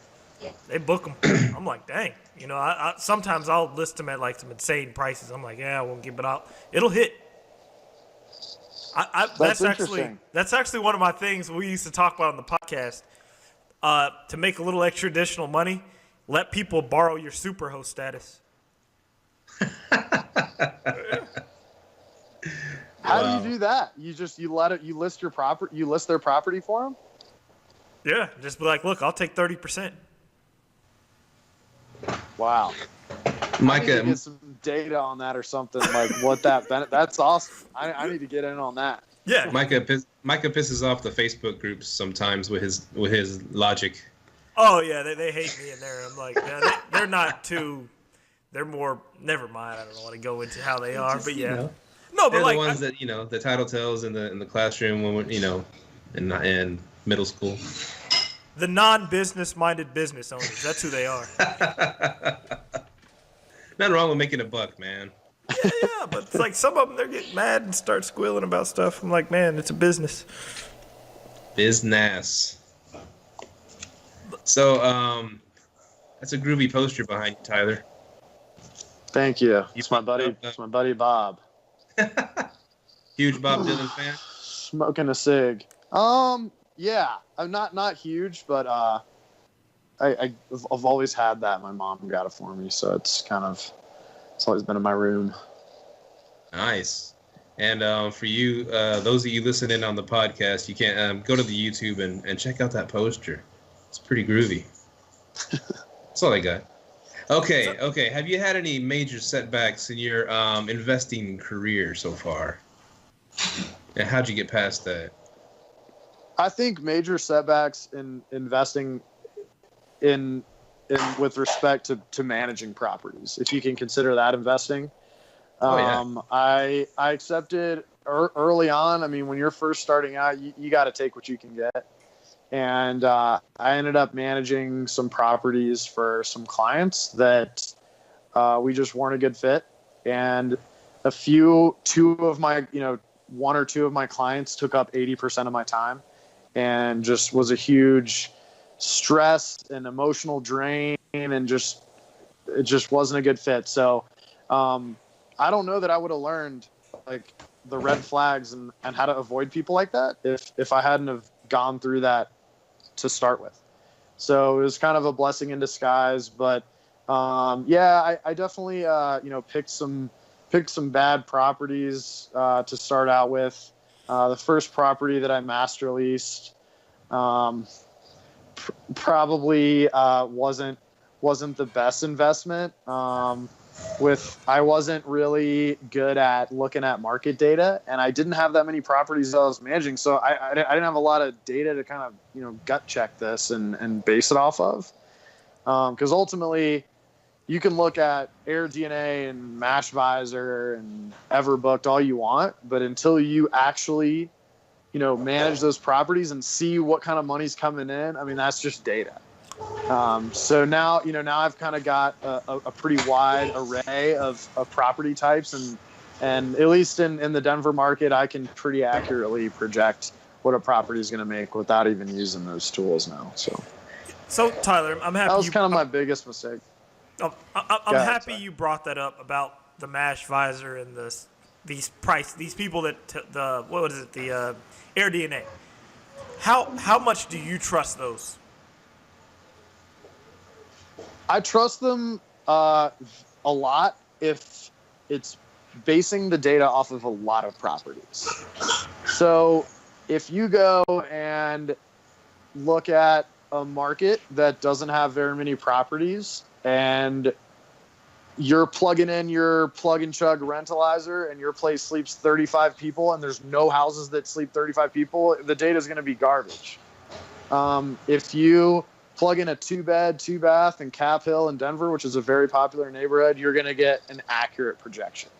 they book them. I'm like, dang. I sometimes I'll list them at like some insane prices. I'm like, yeah, I won't give it out. It'll hit. That's actually one of my things we used to talk about on the podcast. To make a little extra additional money, let people borrow your superhost status. How do you do that? You list their property for them? Yeah, just be like, look, I'll take 30%. Wow. Myka, I need to get some data on that or something, like what that's awesome. I need to get in on that. Yeah. Myka pisses off the Facebook groups sometimes with his logic. Oh yeah, they hate me in there. I'm like, yeah, they're not too. They're more. Never mind. I don't want to go into how they are, but yeah. No, but they're like the ones that the title tells in the classroom when we're in middle school. The non-business minded business owners. That's who they are. Nothing wrong with making a buck, man. Yeah, but it's like some of them, they're getting mad and start squealing about stuff. I'm like, man, it's a business. Business. So, that's a groovy poster behind you, Tyler. Thank you. It's my buddy. It's my buddy Bob. Huge Bob Dylan fan. Smoking a cig. Yeah, I'm not huge, but I've always had that. My mom got it for me, so it's always been in my room. Nice. And for you, those of you listening on the podcast, you can go to the YouTube and check out that poster. It's pretty groovy. That's all I got. Okay. Have you had any major setbacks in your investing career so far? And how'd you get past that? I think major setbacks in investing in with respect to managing properties, if you can consider that investing. I accepted early on. I mean, when you're first starting out, you got to take what you can get. And I ended up managing some properties for some clients that we just weren't a good fit. And one or two of my clients took up 80% of my time, and just was a huge stress and emotional drain, and it just wasn't a good fit. So I don't know that I would have learned like the red flags and how to avoid people like that if I hadn't have gone through that to start with. So it was kind of a blessing in disguise. But I definitely picked some bad properties to start out with. The first property that I master leased probably wasn't the best investment. I wasn't really good at looking at market data, and I didn't have that many properties that I was managing, so I didn't have a lot of data to kind of gut check this and base it off of. Because ultimately, you can look at AirDNA and MashVisor and Everbooked all you want, but until you actually, manage those properties and see what kind of money's coming in, I mean, that's just data. So now I've kind of got a pretty wide array of property types, and at least in the Denver market, I can pretty accurately project what a property is going to make without even using those tools now. So Tyler, I'm happy. That was kind of my biggest mistake. I'm happy you brought that up about the MashVisor and these people that the AirDNA. How much do you trust those? I trust them A lot, if it's basing the data off of a lot of properties. So if you go and look at a market that doesn't have very many properties and you're plugging in your plug and chug rentalizer and your place sleeps 35 people and there's no houses that sleep 35 people, the data is going to be garbage. If you plug in a 2-bed, 2-bath in Cap Hill in Denver, which is a very popular neighborhood, you're going to get an accurate projection.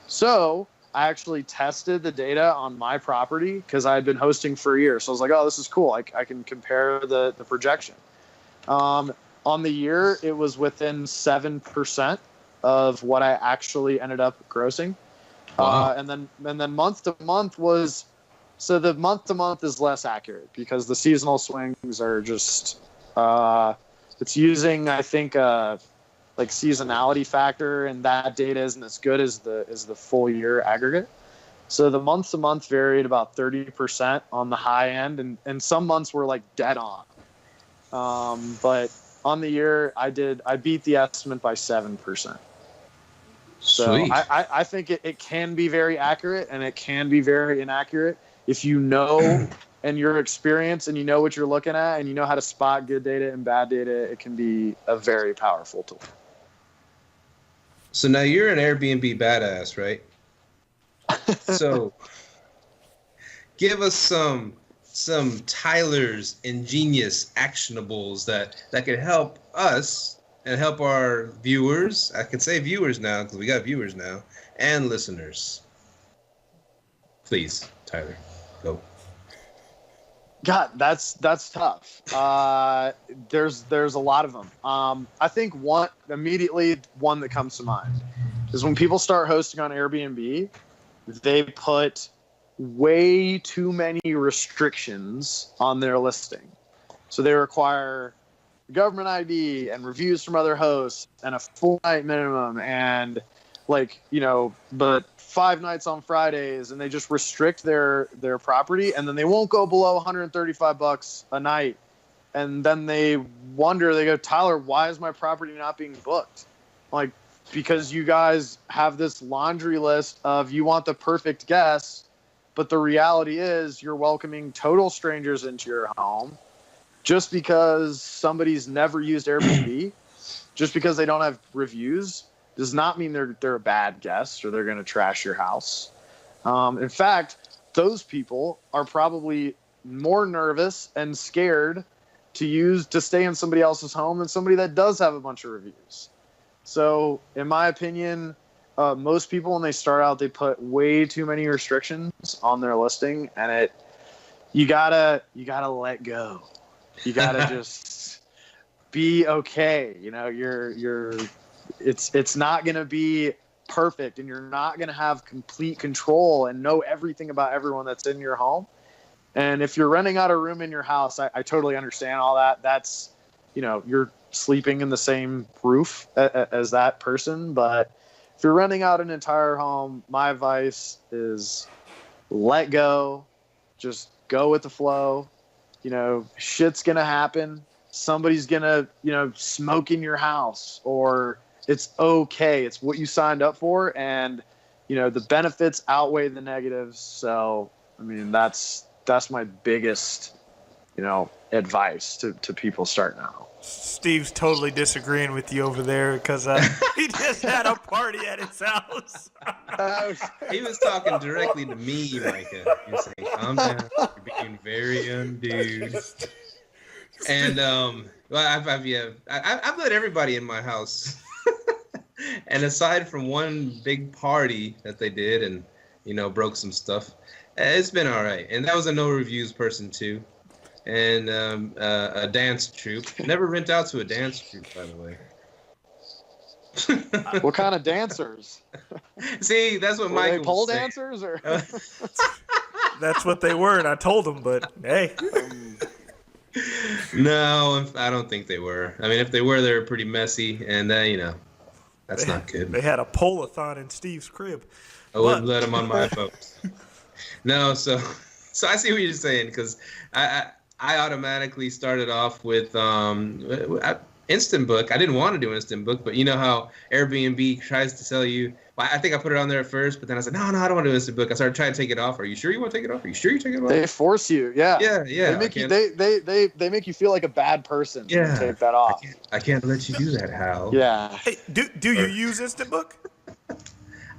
So I actually tested the data on my property because I had been hosting for a year. So I was like, oh, this is cool. I can compare the projection. On the year, it was within 7% of what I actually ended up grossing. Wow. And then month to month was, so the month to month is less accurate because the seasonal swings are just, it's using, I think, like seasonality factor, and that data isn't as good as the full year aggregate. So the month to month varied about 30% on the high end, and some months were like dead on. But on the year, I beat the estimate by 7%. So Sweet. I think it can be very accurate and it can be very inaccurate if you know and you're experienced and you know what you're looking at and you know how to spot good data and bad data. It can be a very powerful tool. So now you're an Airbnb badass, right? So give us some Tyler's ingenious actionables that could help us and help our viewers. I can say viewers now because we got viewers now and listeners. Please, Tyler, go. God, that's tough. There's a lot of them. I think one that comes to mind is when people start hosting on Airbnb, they put way too many restrictions on their listing. So they require government ID and reviews from other hosts and a 4-night minimum and but 5 nights on Fridays, and they just restrict their property, and then they won't go below $135 a night. And then they go, Tyler, why is my property not being booked? Like, because you guys have this laundry list of you want the perfect guest, but the reality is you're welcoming total strangers into your home just because somebody's never used Airbnb, just because they don't have reviews, does not mean they're a bad guest or they're going to trash your house. In fact, those people are probably more nervous and scared to stay in somebody else's home than somebody that does have a bunch of reviews. So in my opinion, most people, when they start out, they put way too many restrictions on their listing, and you gotta let go. You gotta just be okay. It's not going to be perfect, and you're not going to have complete control and know everything about everyone that's in your home. And if you're renting out a room in your house, I totally understand all that. That's, you're sleeping in the same roof as that person. But if you're renting out an entire home, my advice is let go, just go with the flow. Shit's going to happen. Somebody's going to, smoke in your house, or it's okay. It's what you signed up for, and the benefits outweigh the negatives. So, I mean, that's my biggest, advice to people starting out. Steve's totally disagreeing with you over there because he just had a party at his house. He was talking directly to me, Myka. He was saying, "Calm down. You're being very undue." And I've let everybody in my house. And aside from one big party that they did and, broke some stuff, it's been all right. And that was a no reviews person too. And a dance troupe. Never rent out to a dance troupe, by the way. What kind of dancers? See, that's what Michael was pole saying. dancers? Or? That's what they were, and I told him, but hey. No, I don't think they were. I mean, if they were, they were pretty messy, and that's not good. They had a pole-a-thon in Steve's crib. I wouldn't let them on my boat. No, so I see what you're saying, because I automatically started off with Instant Book. I didn't want to do Instant Book, but you know how Airbnb tries to sell you. Well, I think I put it on there at first, but then I said, no, I don't want to do Instant Book. I started trying to take it off. Are you sure you want to take it off? Are you sure you take it off? They force you. Yeah. Yeah. They make you. They make you feel like a bad person. Yeah. When you take that off. I can't let you do that, Hal. Yeah. Hey, do you use Instant Book?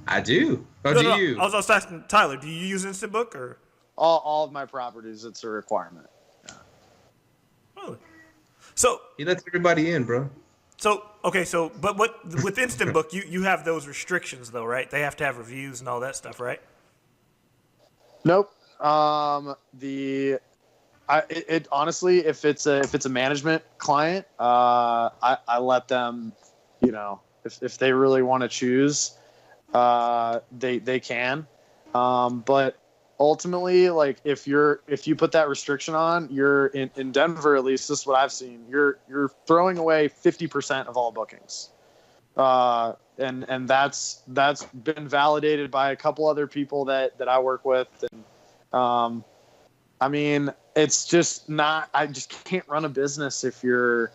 I do. Oh, No, do no, you? I was asking Tyler. Do you use Instant Book or? All of my properties, it's a requirement. Yeah. Really? So He lets everybody in, bro. But what with Instant Book, you have those restrictions though, right? They have to have reviews and all that stuff, right? Nope. It honestly, if it's a management client, I let them, if they really want to choose, they can. But ultimately, like if you put that restriction on, you're in Denver, at least this is what I've seen, you're throwing away 50% of all bookings. And that's been validated by a couple other people that I work with. And I mean, it's just not, I just can't run a business if you're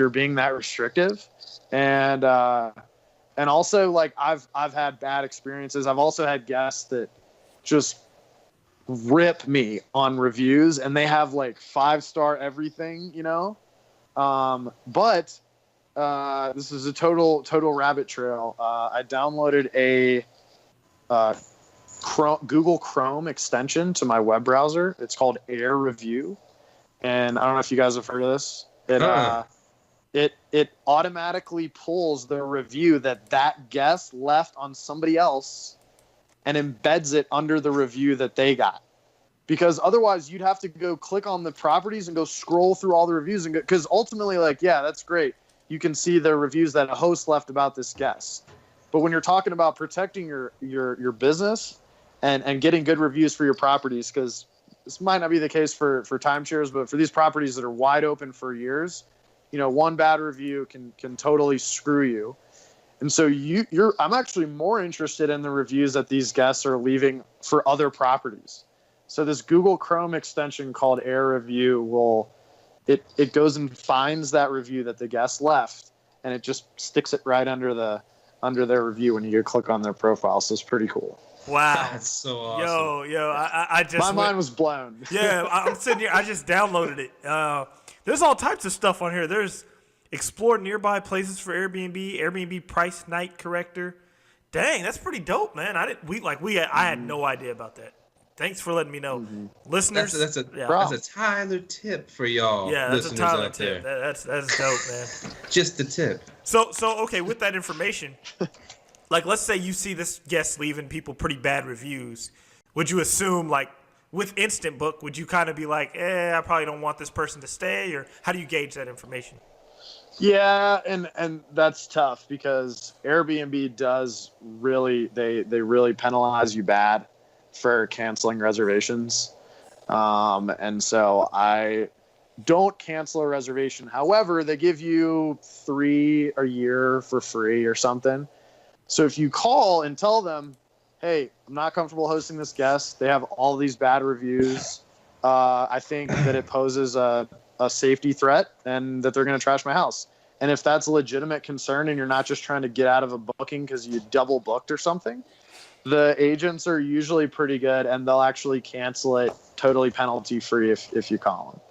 being that restrictive. And also, like I've had bad experiences. I've also had guests that just rip me on reviews, and they have like 5-star everything, but this is a total rabbit trail. I downloaded a Google Chrome extension to my web browser. It's called Air Review, and I don't know if you guys have heard of this. It automatically pulls the review that guest left on somebody else and embeds it under the review that they got. Because otherwise you'd have to go click on the properties and go scroll through all the reviews, and because ultimately, like, yeah, that's great. You can see the reviews that a host left about this guest. But when you're talking about protecting your business and getting good reviews for your properties, because this might not be the case for timeshares, but for these properties that are wide open for years, one bad review can totally screw you. And so I'm actually more interested in the reviews that these guests are leaving for other properties. So this Google Chrome extension called Air Review it goes and finds that review that the guest left, and it just sticks it right under their review when you go click on their profile. So it's pretty cool. Wow, that's so awesome. Yo, I just my mind was blown. Yeah, I'm sitting here. I just downloaded it. There's all types of stuff on here. There's explore nearby places for Airbnb price night corrector. Dang, that's pretty dope, man. I had no idea about that. Thanks for letting me know, listeners. That's a Tyler tip for y'all. Yeah, that's a Tyler tip. There. That's dope, man. Just the tip. So okay, with that information, like let's say you see this guest leaving people pretty bad reviews, would you assume, like with Instant Book, would you kind of be like, I probably don't want this person to stay, or how do you gauge that information? Yeah, and that's tough because Airbnb does really they really penalize you bad for canceling reservations. And so I don't cancel a reservation. However, they give you 3 a year for free or something. So if you call and tell them, hey, I'm not comfortable hosting this guest, they have all these bad reviews, I think that it poses a safety threat and that they're going to trash my house. And if that's a legitimate concern and you're not just trying to get out of a booking because you double booked or something, the agents are usually pretty good, and they'll actually cancel it totally penalty free if you call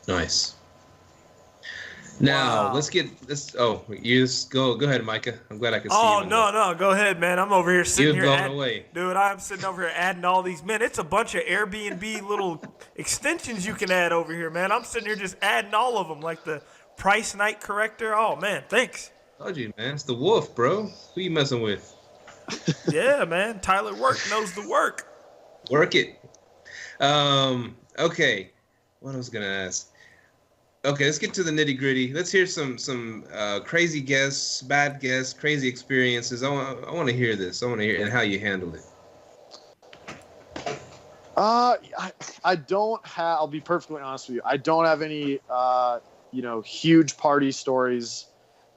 them. Nice. Now let's get this. Oh, you just go ahead, Myka. I'm glad I can see you. Oh no, go ahead, man. I'm over here sitting You've here. blown away, dude. I'm sitting over here adding all these. Man, it's a bunch of Airbnb little extensions you can add over here, man. I'm sitting here just adding all of them, like the price night corrector. Oh man, thanks. Told you, man. It's the wolf, bro. Who you messing with? Yeah, man. Tyler knows the work. Work it. Okay. What I was gonna ask. Okay, let's get to the nitty gritty. Let's hear some crazy guests, bad guests, crazy experiences. I want to hear this. I want to hear and how you handled it. I don't have. I'll be perfectly honest with you. I don't have any huge party stories.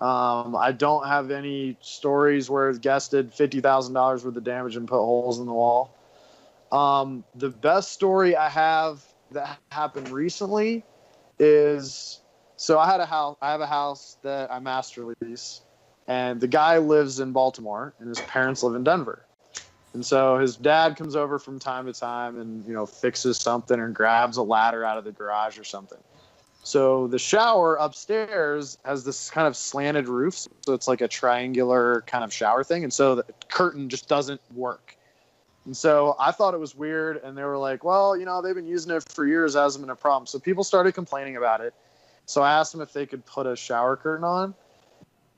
I don't have any stories where a guest did $50,000 worth of damage and put holes in the wall. The best story I have that happened recently is So I have a house that I master lease, and the guy lives in Baltimore, and his parents live in Denver. And so his dad comes over from time to time and, fixes something or grabs a ladder out of the garage or something. So the shower upstairs has this kind of slanted roof. So it's like a triangular kind of shower thing. And so the curtain just doesn't work. And so I thought it was weird. And they were like, well, they've been using it for years. It hasn't been a problem. So people started complaining about it. So I asked them if they could put a shower curtain on.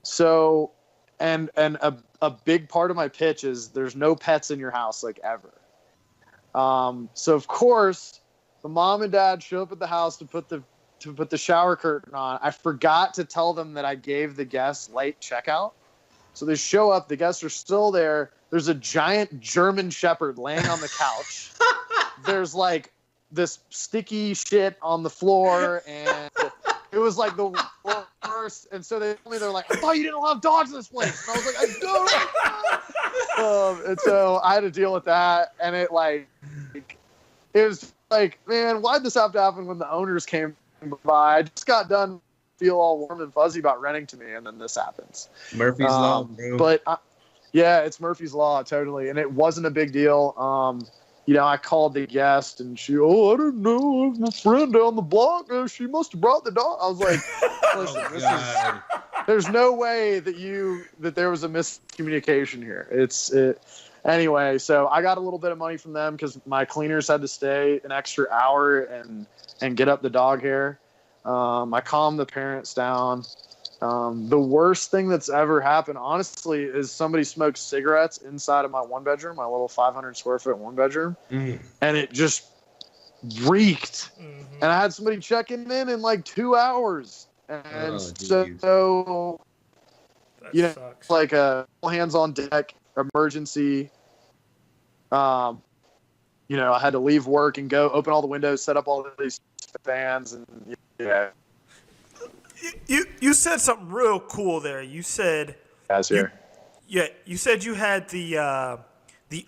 So, and a big part of my pitch is there's no pets in your house, like, ever. So of course the mom and dad show up at the house to put the shower curtain on. I forgot to tell them that I gave the guests late checkout. So they show up, the guests are still there. There's a giant German Shepherd laying on the couch. There's like this sticky shit on the floor, and it was like the worst. And so they're like, I thought you didn't have dogs in this place. And I was like, I don't. And so I had to deal with that. And it was like, man, why'd this have to happen when the owners came by? I just got done feel all warm and fuzzy about renting to me, and then this happens. Murphy's Law, bro. But yeah, it's Murphy's Law, totally. And it wasn't a big deal. I called the guest, and she, I didn't know. My friend down the block, she must have brought the dog. I was like, listen, there's no way that there was a miscommunication here. Anyway. So I got a little bit of money from them because my cleaners had to stay an extra hour and get up the dog hair. I calmed the parents down. The worst thing that's ever happened, honestly, is somebody smoked cigarettes inside of my one bedroom, my little 500 square foot one bedroom. And it just reeked. And I had somebody checking in like 2 hours. And so sucks. like a hands on deck emergency. I had to leave work and go open all the windows, set up all of these fans, and yeah. You said something real cool there. You said you said you had the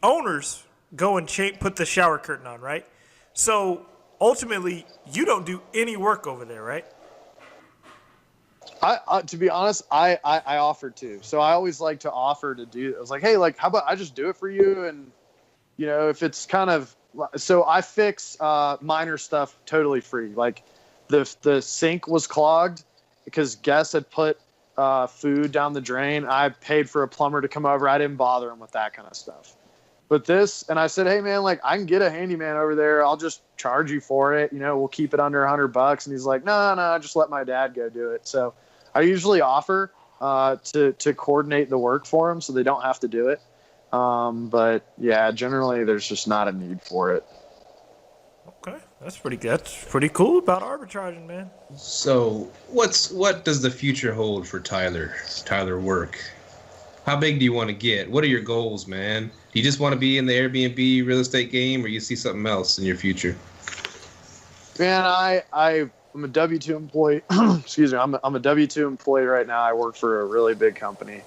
owners go and put the shower curtain on, right? So ultimately, you don't do any work over there, right? I to be honest, I offered to. So I always like to offer to do. I was like, hey, how about I just do it for you? And if it's kind of so, I fix minor stuff totally free. Like the sink was clogged because guests had put food down the drain. I paid for a plumber to come over. I didn't bother him with that kind of stuff. But and I said, hey man, I can get a handyman over there. I'll just charge you for it. We'll keep it under $100. And he's like, no, just let my dad go do it. So I usually offer to coordinate the work for them so they don't have to do it. But yeah, generally there's just not a need for it. Okay, that's pretty cool about arbitraging, man. So what does the future hold for Tyler Work? How big do you want to get? What are your goals, man? Do you just want to be in the Airbnb real estate game, or you see something else in your future? Man, I'm a W-2 employee. Excuse me. I'm a W-2 employee right now. I work for a really big company.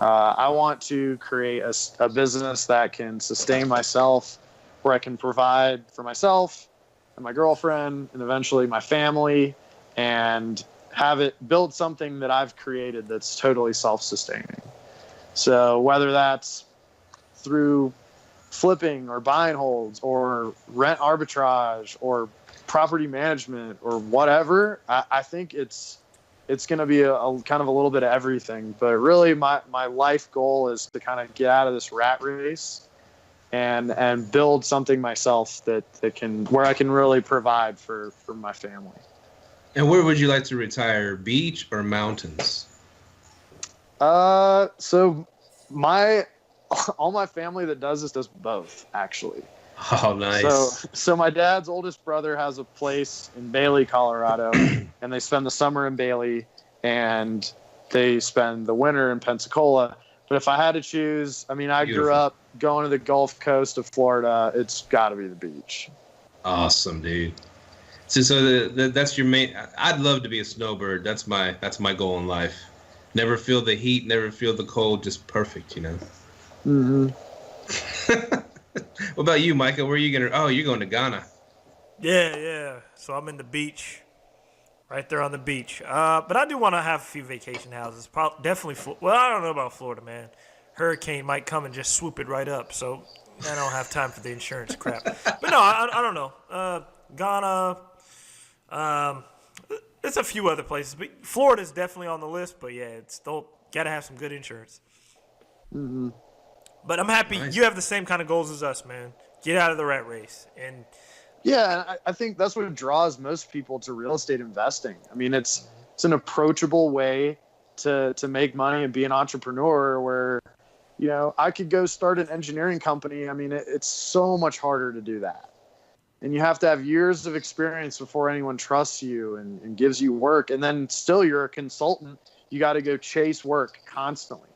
I want to create a business that can sustain myself, where I can provide for myself and my girlfriend and eventually my family, and have it build something that I've created that's totally self-sustaining. So whether that's through flipping or buy and holds or rent arbitrage or property management or whatever, I think it's going to be a kind of a little bit of everything. But really my life goal is to kind of get out of this rat race and build something myself that where I can really provide for my family. And where would you like to retire, beach or mountains? So all my family that does this does both, actually. Oh, nice. So my dad's oldest brother has a place in Bailey, Colorado, and they spend the summer in Bailey, and they spend the winter in Pensacola. But if I had to choose, I grew up going to the Gulf Coast of Florida. It's got to be the beach. Awesome, dude. So that's your main. I'd love to be a snowbird. That's my goal in life. Never feel the heat, never feel the cold. Just perfect, Mm-hmm. What about you, Myka? Where are you going? Oh, you're going to Ghana. Yeah. So I'm in the beach. Right there on the beach. But I do want to have a few vacation houses. Definitely. Well, I don't know about Florida, man. Hurricane might come and just swoop it right up. So I don't have time for the insurance crap. But no, I don't know. Ghana. There's a few other places. But Florida's definitely on the list. But yeah, it's still got to have some good insurance. Mm-hmm. But I'm happy you have the same kind of goals as us, man. Get out of the rat race. And yeah, I think that's what draws most people to real estate investing. I mean, it's an approachable way to make money and be an entrepreneur where, you know, I could go start an engineering company. I mean, it's so much harder to do that. And you have to have years of experience before anyone trusts you and gives you work. And then still you're a consultant. You got to go chase work constantly.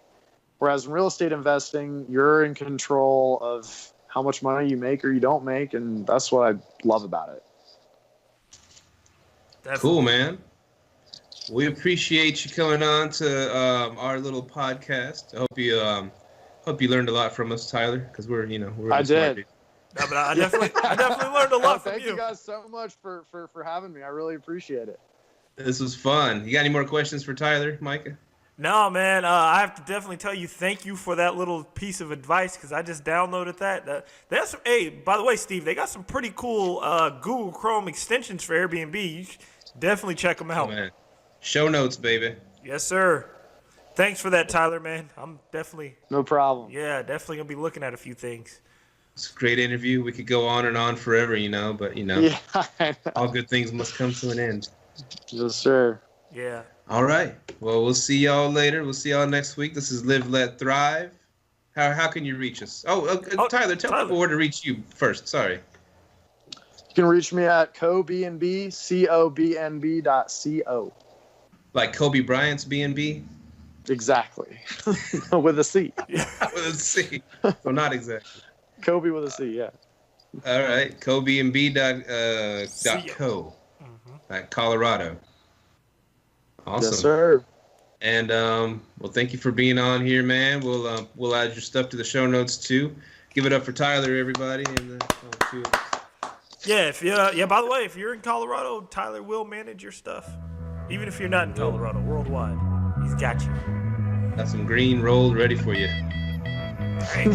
Whereas in real estate investing, you're in control of how much money you make or you don't make, and that's what I love about it. Definitely. Cool, man. We appreciate you coming on to our little podcast. I hope you learned a lot from us, Tyler, because we're I did. No, but I definitely learned a lot from you. Thank you guys so much for having me. I really appreciate it. This was fun. You got any more questions for Tyler, Myka? No, man. I have to definitely tell you, thank you for that little piece of advice because I just downloaded that. Hey, by the way, Steve, they got some pretty cool Google Chrome extensions for Airbnb. You should definitely check them out. Oh, man. Show notes, baby. Yes, sir. Thanks for that, Tyler, man. I'm definitely. No problem. Yeah, definitely gonna be looking at a few things. It's a great interview. We could go on and on forever, but Yeah, all good things must come to an end. Yes, sir. Yeah. All right. Well, we'll see y'all later. We'll see y'all next week. This is Live, Let, Thrive. How can you reach us? Tyler, tell people where to reach you first. Sorry. You can reach me at cobnb, cobnb.co. Like Kobe Bryant's B&B? Exactly. With a C. With a C. Well, not exactly. Kobe with a C, yeah. All right. cobnb.co. At Colorado. Awesome. Yes, sir. And well, thank you for being on here, man. We'll add your stuff to the show notes too. Give it up for Tyler, everybody. And Yeah. By the way, if you're in Colorado, Tyler will manage your stuff. Even if you're not in Colorado, worldwide, he's got you. Got some green rolled ready for you. Hey,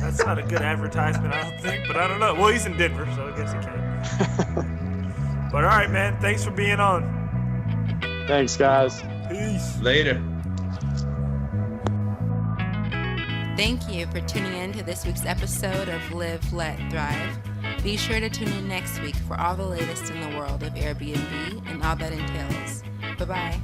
that's not a good advertisement, I don't think. But I don't know. Well, he's in Denver, so I guess he can. But all right, man. Thanks for being on. Thanks, guys. Peace. Later. Thank you for tuning in to this week's episode of Live, Let, Thrive. Be sure to tune in next week for all the latest in the world of Airbnb and all that entails. Bye-bye.